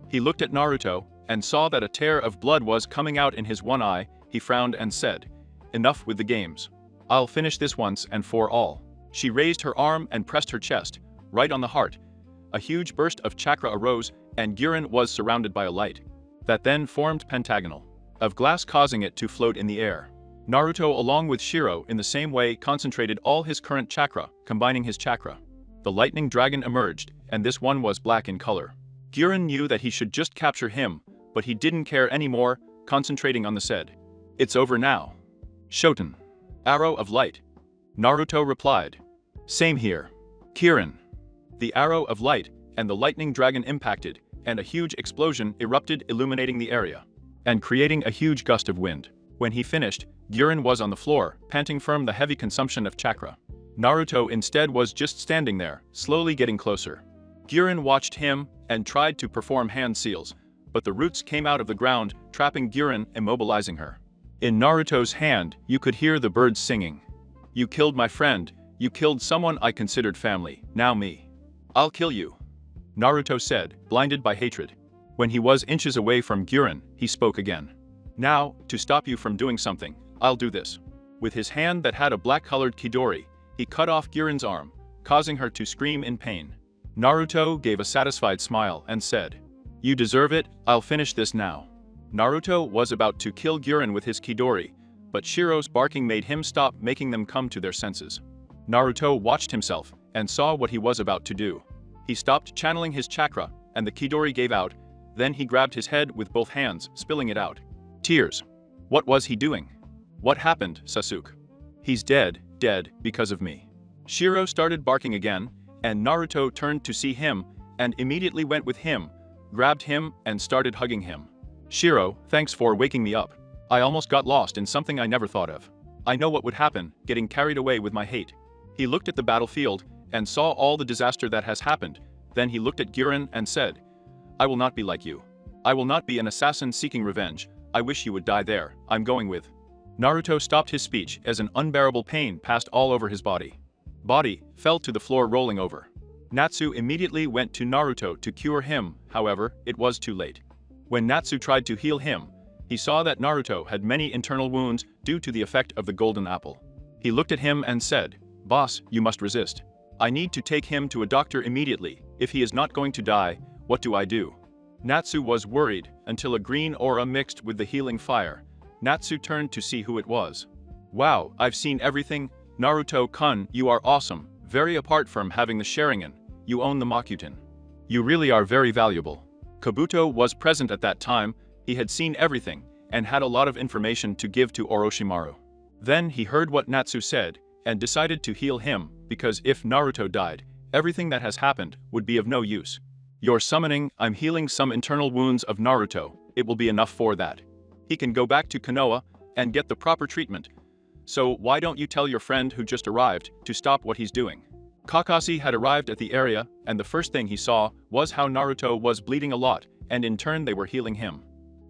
He looked at Naruto and saw that a tear of blood was coming out in his one eye. He frowned and said, "Enough with the games. I'll finish this once and for all." She raised her arm and pressed her chest, right on the heart. A huge burst of chakra arose, and Gurren was surrounded by a light that then formed pentagonal of glass, causing it to float in the air. Naruto, along with Shiro, in the same way concentrated all his current chakra, combining his chakra. The lightning dragon emerged, and this one was black in color. Gurren knew that he should just capture him, but he didn't care anymore, concentrating on the said. "It's over now." "Shoten." "Arrow of light." Naruto replied. "Same here." "Kirin." The arrow of light and the lightning dragon impacted, and a huge explosion erupted, illuminating the area and creating a huge gust of wind. When he finished, Gurren was on the floor, panting from the heavy consumption of chakra. Naruto instead was just standing there, slowly getting closer. Gurren watched him and tried to perform hand seals, but the roots came out of the ground, trapping Gurren, immobilizing her. In Naruto's hand, you could hear the birds singing. "You killed my friend, you killed someone I considered family, now me. I'll kill you," Naruto said, blinded by hatred. When he was inches away from Gurren, he spoke again. "Now, to stop you from doing something, I'll do this." With his hand that had a black-colored kidori, he cut off Gurren's arm, causing her to scream in pain. Naruto gave a satisfied smile and said, "You deserve it, I'll finish this now." Naruto was about to kill Gurren with his kidori, but Shiro's barking made him stop, making them come to their senses. Naruto watched himself and saw what he was about to do. He stopped channeling his chakra, and the kidori gave out. Then he grabbed his head with both hands, spilling it out. Tears. What was he doing? "What happened, Sasuke?" "He's dead, because of me." Shiro started barking again, and Naruto turned to see him, and immediately went with him, grabbed him, and started hugging him. "Shiro, thanks for waking me up. I almost got lost in something I never thought of. I know what would happen, getting carried away with my hate." He looked at the battlefield, and saw all the disaster that has happened. Then he looked at Gurren and said, "I will not be like you. I will not be an assassin seeking revenge. I wish you would die there. I'm going with." Naruto stopped his speech as an unbearable pain passed all over his body. Body fell to the floor, rolling over. Natsu immediately went to Naruto to cure him, however, it was too late. When Natsu tried to heal him, he saw that Naruto had many internal wounds due to the effect of the golden apple. He looked at him and said, "Boss, you must resist. I need to take him to a doctor immediately. If he is not going to die, what do I do?" Natsu was worried until a green aura mixed with the healing fire. Natsu turned to see who it was. "Wow, I've seen everything. Naruto-kun, you are awesome. Very apart from having the Sharingan, you own the Makuten. You really are very valuable." Kabuto was present at that time. He had seen everything and had a lot of information to give to Orochimaru. Then he heard what Natsu said and decided to heal him, because if Naruto died, everything that has happened would be of no use. "You're summoning, I'm healing some internal wounds of Naruto. It will be enough for that. He can go back to Konoha and get the proper treatment. So why don't you tell your friend who just arrived to stop what he's doing?" Kakashi had arrived at the area, and the first thing he saw was how Naruto was bleeding a lot, and in turn they were healing him.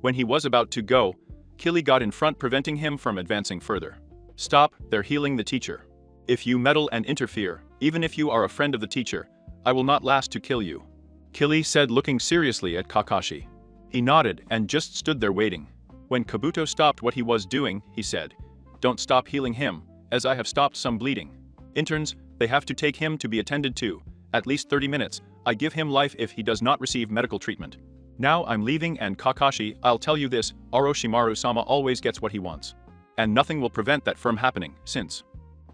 When he was about to go, Kili got in front, preventing him from advancing further. "Stop, they're healing the teacher. If you meddle and interfere, even if you are a friend of the teacher, I will not last to kill you," Kili said, looking seriously at Kakashi. He nodded and just stood there waiting. When Kabuto stopped what he was doing, he said, "Don't stop healing him, as I have stopped some bleeding. Interns, they have to take him to be attended to, at least 30 minutes. I give him life if he does not receive medical treatment. Now I'm leaving, and Kakashi, I'll tell you this, Orochimaru-sama always gets what he wants. And nothing will prevent that from happening, since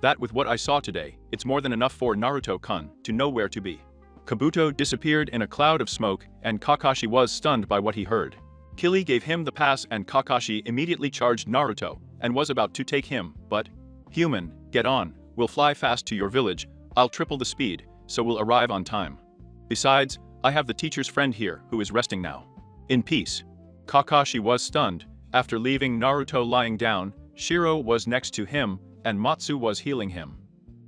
that with what I saw today, it's more than enough for Naruto-kun to know where to be." Kabuto disappeared in a cloud of smoke, and Kakashi was stunned by what he heard. Kili gave him the pass, and Kakashi immediately charged Naruto and was about to take him, but, "Human, get on, we'll fly fast to your village, I'll triple the speed, so we'll arrive on time. Besides, I have the teacher's friend here who is resting now. In peace." Kakashi was stunned. After leaving Naruto lying down, Shiro was next to him, and Matsu was healing him.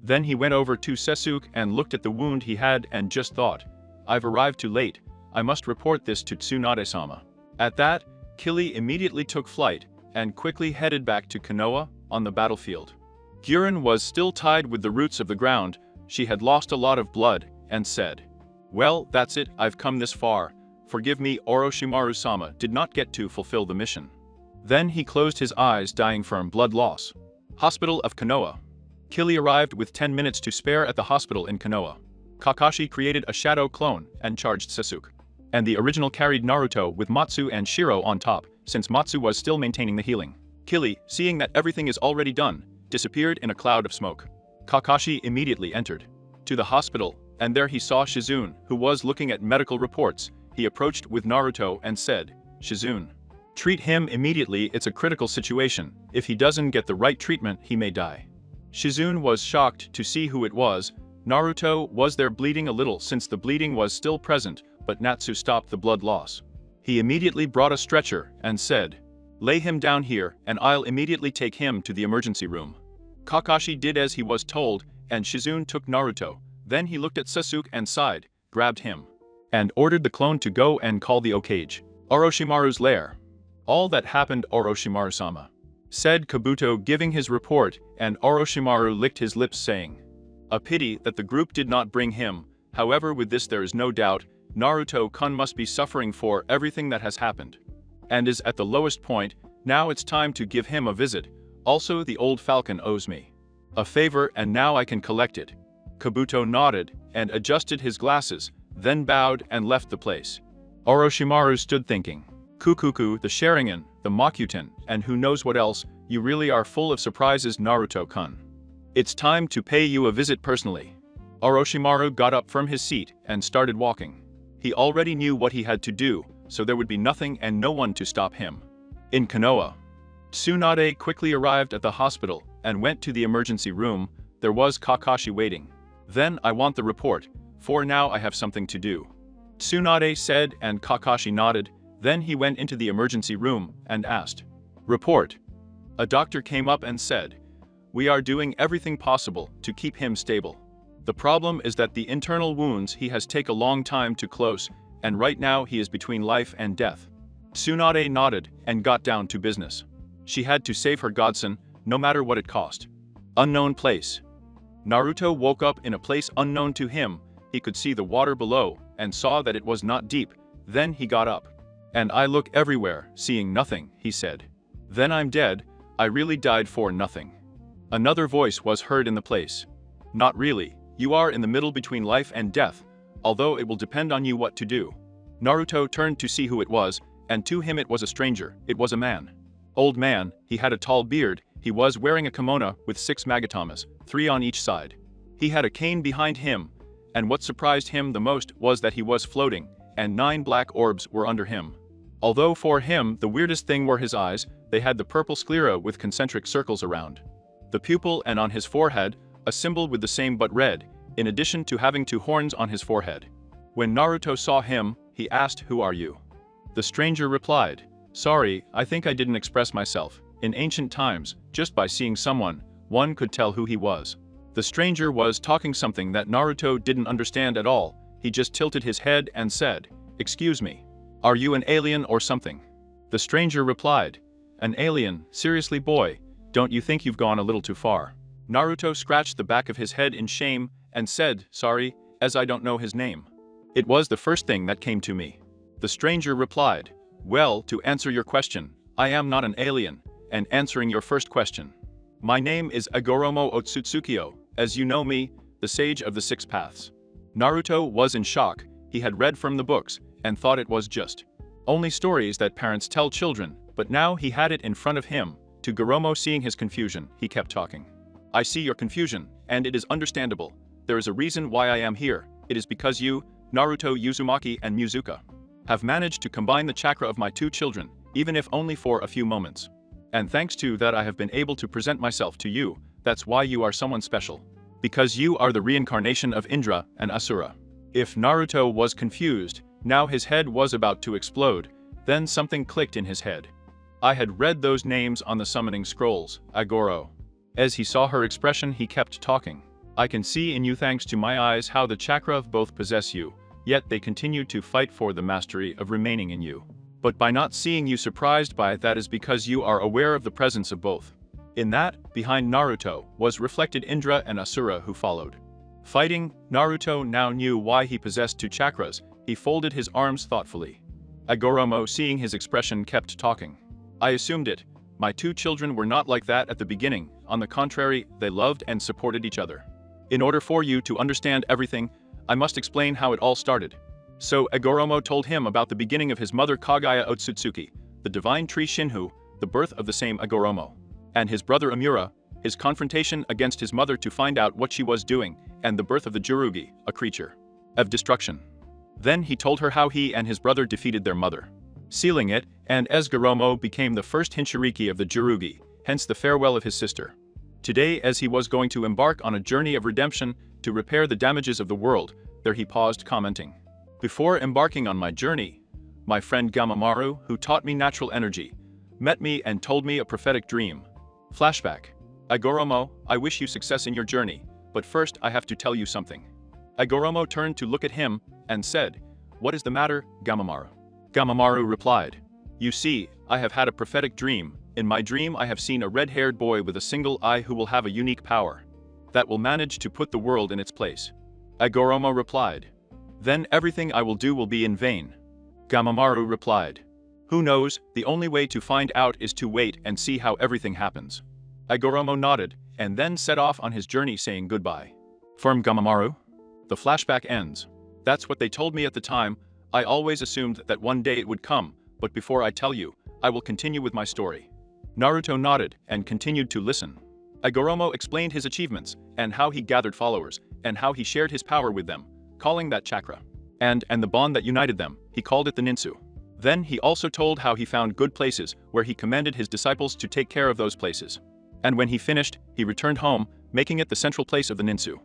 Then he went over to Sasuke and looked at the wound he had and just thought, I've arrived too late, I must report this to Tsunade-sama. At that, Kili immediately took flight and quickly headed back to Konoha on the battlefield. Guren was still tied with the roots of the ground, she had lost a lot of blood, and said, well, that's it, I've come this far, forgive me Orochimaru-sama did not get to fulfill the mission. Then he closed his eyes dying from blood loss. Hospital of Konoha. Kili arrived with 10 minutes to spare at the hospital in Konoha. Kakashi created a shadow clone and charged Sasuke. And the original carried Naruto with Matsu and Shiro on top, since Matsu was still maintaining the healing. Kili, seeing that everything is already done, disappeared in a cloud of smoke. Kakashi immediately entered to the hospital, and there he saw Shizune, who was looking at medical reports. He approached with Naruto and said, Shizune, treat him immediately, it's a critical situation, if he doesn't get the right treatment he may die. Shizune was shocked to see who it was. Naruto was there bleeding a little since the bleeding was still present, but Natsu stopped the blood loss. He immediately brought a stretcher and said, lay him down here and I'll immediately take him to the emergency room. Kakashi did as he was told, and Shizune took Naruto. Then he looked at Sasuke and sighed, grabbed him, and ordered the clone to go and call the Okage. Orochimaru's lair. All that happened Orochimaru-sama, said Kabuto giving his report, and Orochimaru licked his lips saying, a pity that the group did not bring him, however with this there is no doubt, Naruto-kun must be suffering for everything that has happened. And is at the lowest point, now it's time to give him a visit, also the old falcon owes me a favor and now I can collect it. Kabuto nodded and adjusted his glasses, then bowed and left the place. Orochimaru stood thinking, Kukuku, the Sharingan, the Mokuton, and who knows what else, you really are full of surprises Naruto-kun. It's time to pay you a visit personally. Orochimaru got up from his seat and started walking. He already knew what he had to do, so there would be nothing and no one to stop him. In Konoha, Tsunade quickly arrived at the hospital and went to the emergency room. There was Kakashi waiting. Then I want the report, for now I have something to do, Tsunade said, and Kakashi nodded. Then he went into the emergency room and asked, report. A doctor came up and said, we are doing everything possible to keep him stable. The problem is that the internal wounds he has take a long time to close, and right now he is between life and death. Tsunade nodded and got down to business. She had to save her godson, no matter what it cost. Unknown place. Naruto woke up in a place unknown to him. He could see the water below and saw that it was not deep. Then he got up. And I look everywhere, seeing nothing, he said. Then I'm dead, I really died for nothing. Another voice was heard in the place. Not really, you are in the middle between life and death, although it will depend on you what to do. Naruto turned to see who it was, and to him it was a stranger, it was a man. Old man, he had a tall beard, he was wearing a kimono with 6 magatamas, 3 on each side. He had a cane behind him, and what surprised him the most was that he was floating, and 9 black orbs were under him. Although for him the weirdest thing were his eyes, they had the purple sclera with concentric circles around the pupil, and on his forehead, a symbol with the same but red, in addition to having 2 horns on his forehead. When Naruto saw him, he asked, who are you? The stranger replied, sorry, I think I didn't express myself. In ancient times, just by seeing someone, one could tell who he was. The stranger was talking something that Naruto didn't understand at all. He just tilted his head and said, excuse me, are you an alien or something? The stranger replied, an alien, seriously boy, don't you think you've gone a little too far? Naruto scratched the back of his head in shame and said, sorry, as I don't know his name. It was the first thing that came to me. The stranger replied, well, to answer your question, I am not an alien, and answering your first question. My name is Agoromo Otsutsukiyo, as you know me, the sage of the 6 paths. Naruto was in shock. He had read from the books and thought it was just only stories that parents tell children, but now he had it in front of him. To Goromo, seeing his confusion, he kept talking. I see your confusion, and it is understandable. There is a reason why I am here. It is because you, Naruto Uzumaki and Mizuka, have managed to combine the chakra of my 2 children, even if only for a few moments. And thanks to that I have been able to present myself to you. That's why you are someone special. Because you are the reincarnation of Indra and Asura. If Naruto was confused, now his head was about to explode. Then something clicked in his head. I had read those names on the summoning scrolls, Agoro. As he saw her expression, he kept talking. I can see in you thanks to my eyes how the chakra of both possess you, yet they continue to fight for the mastery of remaining in you. But by not seeing you surprised by it, that is because you are aware of the presence of both. In that, behind Naruto, was reflected Indra and Asura who followed. Fighting, Naruto now knew why he possessed two chakras. He folded his arms thoughtfully. Agoromo, seeing his expression, kept talking. I assumed it. My two children were not like that at the beginning. On the contrary, they loved and supported each other. In order for you to understand everything, I must explain how it all started. So Agoromo told him about the beginning of his mother Kaguya Otsutsuki, the divine tree Shinhu, the birth of the same Agoromo, and his brother Amura, his confrontation against his mother to find out what she was doing, and the birth of the Jurugi, a creature of destruction. Then he told her how he and his brother defeated their mother, sealing it, and Agoromo became the first Hinshiriki of the Jurugi, hence the farewell of his sister. Today, as he was going to embark on a journey of redemption to repair the damages of the world, there he paused, commenting, "Before embarking on my journey, my friend Gamamaru, who taught me natural energy, met me and told me a prophetic dream." Flashback. Agoromo, I wish you success in your journey, but first I have to tell you something. Agoromo turned to look at him and said, "What is the matter, Gamamaru?" Gamamaru replied, "You see, I have had a prophetic dream. In my dream I have seen a red-haired boy with a single eye who will have a unique power that will manage to put the world in its place." Agoromo replied, "Then everything I will do will be in vain." Gamamaru replied, "Who knows, the only way to find out is to wait and see how everything happens." Agoromo nodded, and then set off on his journey saying goodbye. Firm Gamamaru? The flashback ends. That's what they told me at the time. I always assumed that one day it would come, but before I tell you, I will continue with my story. Naruto nodded and continued to listen. Agoromo explained his achievements, and how he gathered followers, and how he shared his power with them, calling that chakra. And the bond that united them, he called it the ninsu. Then he also told how he found good places, where he commanded his disciples to take care of those places. And when he finished, he returned home, making it the central place of the ninsu.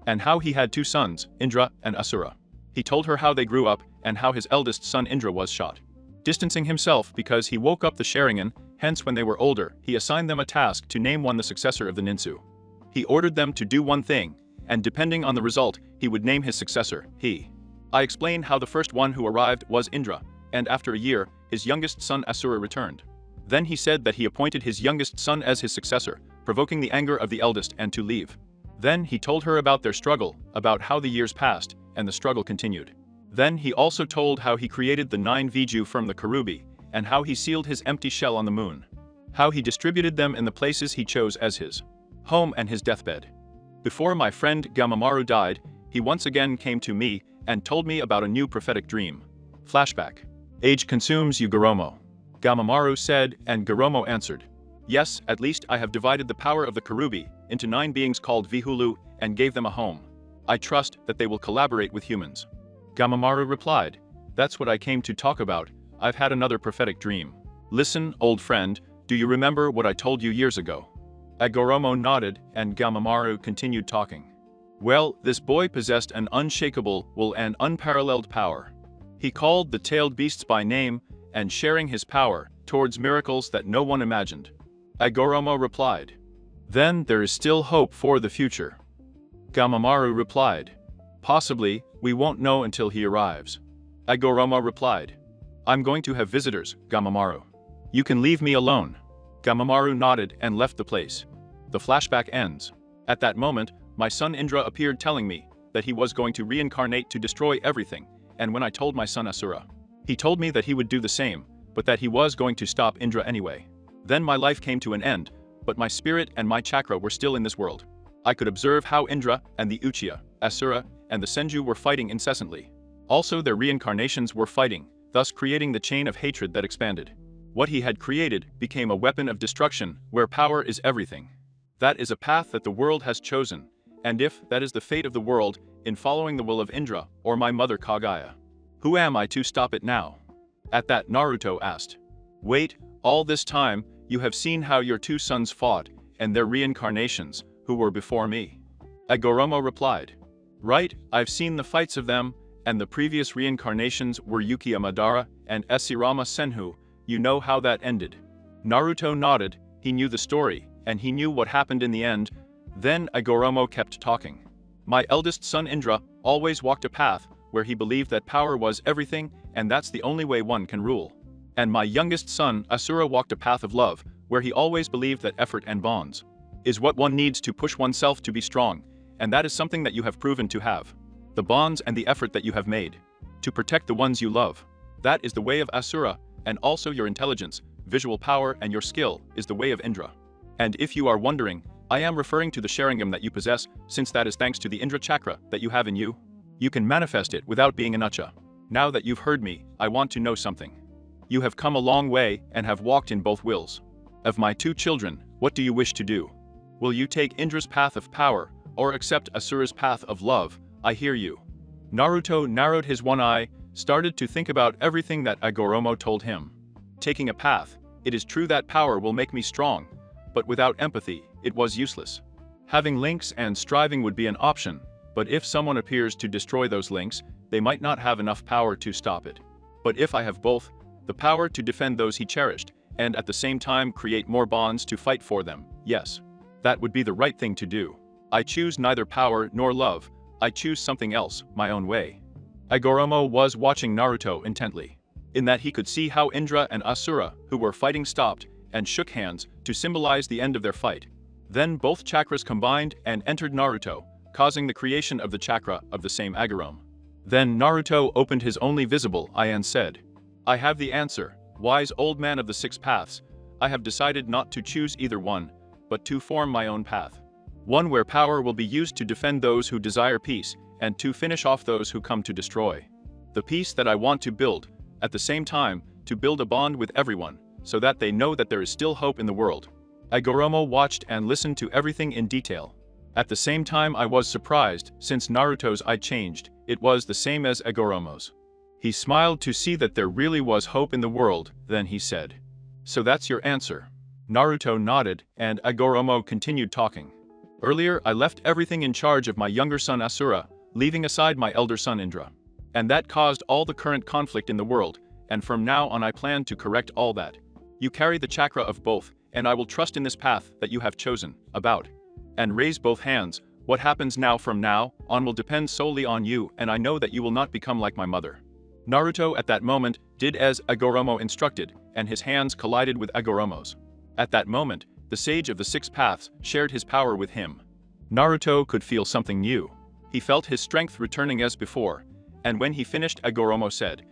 And how he had two sons, Indra and Asura. He told her how they grew up, and how his eldest son Indra was shot, distancing himself because he woke up the Sharingan. Hence when they were older, he assigned them a task to name one the successor of the ninsu. He ordered them to do one thing, and depending on the result, he would name his successor, he. I explained how the first one who arrived was Indra, and after a year, his youngest son Asura returned. Then he said that he appointed his youngest son as his successor, provoking the anger of the eldest and to leave. Then he told her about their struggle, about how the years passed, and the struggle continued. Then he also told how he created the 9 Viju from the Karubi, and how he sealed his empty shell on the moon. How he distributed them in the places he chose as his home and his deathbed. Before my friend Gamamaru died, he once again came to me and told me about a new prophetic dream. Flashback. Age consumes you, Goromo. Gamamaru said, and Goromo answered, "Yes, at least I have divided the power of the Karubi into 9 beings called Vihulu and gave them a home. I trust that they will collaborate with humans." Gamamaru replied, "That's what I came to talk about. I've had another prophetic dream." Listen, old friend, do you remember what I told you years ago? Agoromo nodded, and Gamamaru continued talking. Well, this boy possessed an unshakable will and unparalleled power. He called the tailed beasts by name, and sharing his power towards miracles that no one imagined. Agoromo replied, "Then there is still hope for the future." Gamamaru replied, "Possibly, we won't know until he arrives." Agoromo replied, "I'm going to have visitors, Gamamaru. You can leave me alone." Gamamaru nodded and left the place. The flashback ends. At that moment, my son Indra appeared telling me that he was going to reincarnate to destroy everything, and when I told my son Asura, he told me that he would do the same, but that he was going to stop Indra anyway. Then my life came to an end, but my spirit and my chakra were still in this world. I could observe how Indra and the Uchiha, Asura, and the Senju were fighting incessantly. Also their reincarnations were fighting, thus creating the chain of hatred that expanded. What he had created became a weapon of destruction, where power is everything. That is a path that the world has chosen, and if that is the fate of the world, in following the will of Indra or my mother Kaguya, who am I to stop it now? At that Naruto asked, "Wait, all this time, you have seen how your 2 sons fought, and their reincarnations, who were before me?" Agoromo replied, "Right, I've seen the fights of them, and the previous reincarnations were Uchiha Madara and Esirama Senju. You know how that ended." Naruto nodded, he knew the story, and he knew what happened in the end. Then Agoromo kept talking. My eldest son Indra always walked a path where he believed that power was everything and that's the only way one can rule. And my youngest son Asura walked a path of love where he always believed that effort and bonds is what one needs to push oneself to be strong, and that is something that you have proven to have. The bonds and the effort that you have made to protect the ones you love. That is the way of Asura, and also your intelligence, visual power and your skill is the way of Indra. And if you are wondering, I am referring to the Sharingam that you possess, since that is thanks to the Indra chakra that you have in you. You can manifest it without being an Ucha. Now that you've heard me, I want to know something. You have come a long way and have walked in both wills. Of my two children, what do you wish to do? Will you take Indra's path of power, or accept Asura's path of love? I hear you. Naruto narrowed his one eye, started to think about everything that Agoromo told him. Taking a path, it is true that power will make me strong, but without empathy, it was useless. Having links and striving would be an option, but if someone appears to destroy those links, they might not have enough power to stop it. But if I have both, the power to defend those he cherished, and at the same time create more bonds to fight for them, yes. That would be the right thing to do. I choose neither power nor love, I choose something else, my own way. Agoromo was watching Naruto intently, in that he could see how Indra and Asura, who were fighting, stopped and shook hands to symbolize the end of their fight. Then both chakras combined and entered Naruto, causing the creation of the chakra of the same Agorome. Then Naruto opened his only visible eye and said, I have the answer, wise old man of the six paths. I have decided not to choose either one, but to form my own path. One where power will be used to defend those who desire peace, and to finish off those who come to destroy. The peace that I want to build, at the same time, to build a bond with everyone, so that they know that there is still hope in the world. Agoromo watched and listened to everything in detail. At the same time I was surprised, since Naruto's eye changed, it was the same as Agoromo's. He smiled to see that there really was hope in the world, then he said, so that's your answer. Naruto nodded, and Agoromo continued talking. Earlier I left everything in charge of my younger son Asura, leaving aside my elder son Indra. And that caused all the current conflict in the world, and from now on I plan to correct all that. You carry the chakra of both, and I will trust in this path that you have chosen, about. And raise both hands, what happens now from now on will depend solely on you, and I know that you will not become like my mother. Naruto at that moment did as Agoromo instructed, and his hands collided with Agoromo's. At that moment, the sage of the six paths shared his power with him. Naruto could feel something new. He felt his strength returning as before, and when he finished Agoromo said,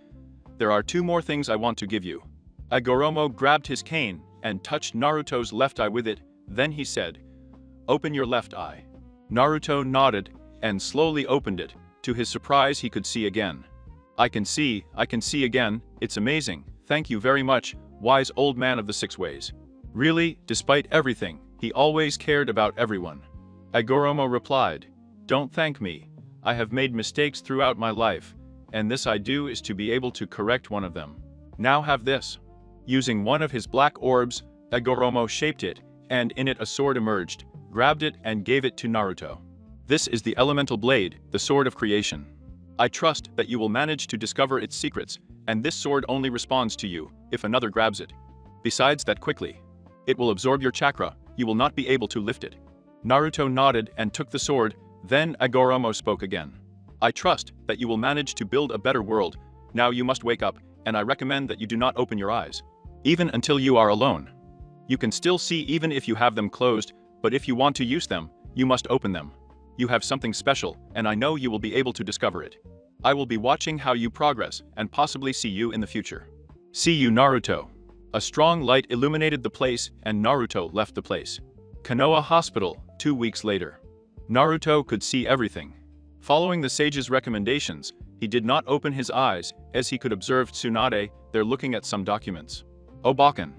there are two more things I want to give you. Agoromo grabbed his cane and touched Naruto's left eye with it, then he said, open your left eye. Naruto nodded and slowly opened it. To his surprise he could see again. I can see again, it's amazing, thank you very much, wise old man of the six ways. Really, despite everything, he always cared about everyone. Agoromo replied, don't thank me, I have made mistakes throughout my life, and this I do is to be able to correct one of them. Now have this. Using one of his black orbs, Agoromo shaped it, and in it a sword emerged, grabbed it and gave it to Naruto. This is the elemental blade, the sword of creation. I trust that you will manage to discover its secrets, and this sword only responds to you if another grabs it. Besides that quickly, it will absorb your chakra, you will not be able to lift it. Naruto nodded and took the sword, then Agoromo spoke again. I trust that you will manage to build a better world. Now you must wake up, and I recommend that you do not open your eyes. Even until you are alone. You can still see even if you have them closed, but if you want to use them, you must open them. You have something special, and I know you will be able to discover it. I will be watching how you progress, and possibly see you in the future. See you, Naruto. A strong light illuminated the place, and Naruto left the place. Konoha Hospital, 2 weeks later. Naruto could see everything. Following the sage's recommendations, he did not open his eyes, as he could observe Tsunade there looking at some documents. Obakan.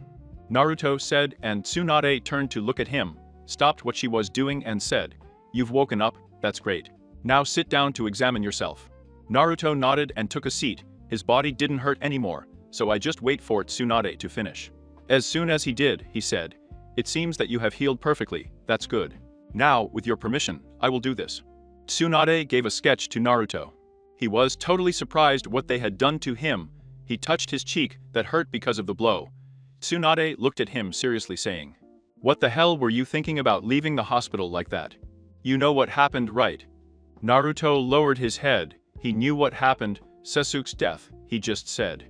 Naruto said, and Tsunade turned to look at him, stopped what she was doing and said, you've woken up, that's great. Now sit down to examine yourself. Naruto nodded and took a seat, his body didn't hurt anymore, so I just wait for Tsunade to finish. As soon as he did, he said, it seems that you have healed perfectly, that's good. Now, with your permission, I will do this. Tsunade gave a sketch to Naruto. He was totally surprised what they had done to him. He touched his cheek that hurt because of the blow. Tsunade looked at him seriously saying, what the hell were you thinking about leaving the hospital like that? You know what happened, right? Naruto lowered his head. He knew what happened, Sasuke's death. He just said,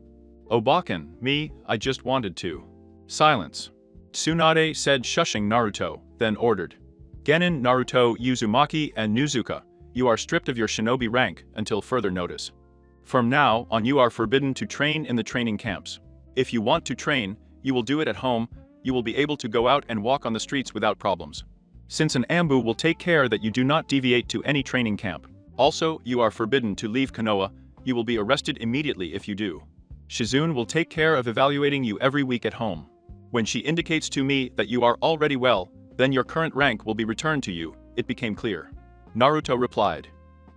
"Obaken, me, I just wanted to." Silence. Tsunade said, shushing Naruto, then ordered, "Genin, Naruto, Uzumaki, and Nezuka, you are stripped of your shinobi rank until further notice. From now on you are forbidden to train in the training camps. If you want to train, you will do it at home. You will be able to go out and walk on the streets without problems. Since an Ambu will take care that you do not deviate to any training camp. Also, you are forbidden to leave Konoha. You will be arrested immediately if you do. Shizune will take care of evaluating you every week at home. When she indicates to me that you are already well, then your current rank will be returned to you." It became clear. Naruto replied,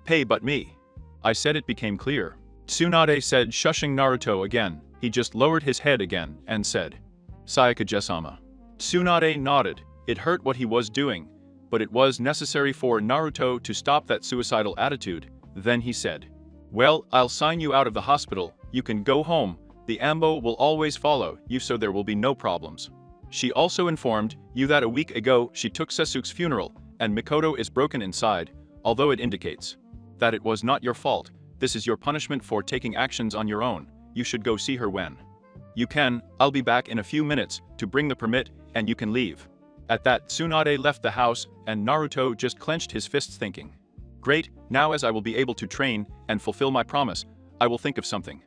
"Hey, but me. I said it became clear." Tsunade said, shushing Naruto again. He just lowered his head again and said, "Sayaka-jesama." Tsunade nodded. It hurt what he was doing, but it was necessary for Naruto to stop that suicidal attitude. Then he said, "Well, I'll sign you out of the hospital. You can go home. The Ambo will always follow you, so there will be no problems." She also informed you that a week ago she took Sasuke's funeral, and Mikoto is broken inside, although it indicates that it was not your fault. This is your punishment for taking actions on your own. You should go see her when you can. I'll be back in a few minutes to bring the permit, and you can leave. At that, Tsunade left the house, and Naruto just clenched his fists thinking, "Great, now as I will be able to train and fulfill my promise, I will think of something.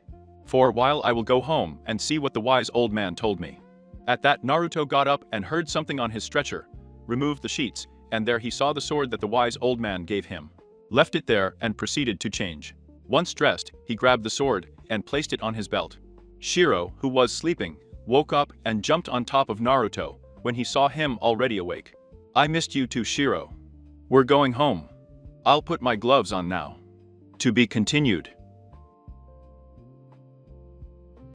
For a while I will go home and see what the wise old man told me." At that, Naruto got up and heard something on his stretcher, removed the sheets, and there he saw the sword that the wise old man gave him. Left it there and proceeded to change. Once dressed, he grabbed the sword and placed it on his belt. Shiro, who was sleeping, woke up and jumped on top of Naruto when he saw him already awake. "I missed you too, Shiro. We're going home. I'll put my gloves on now." To be continued.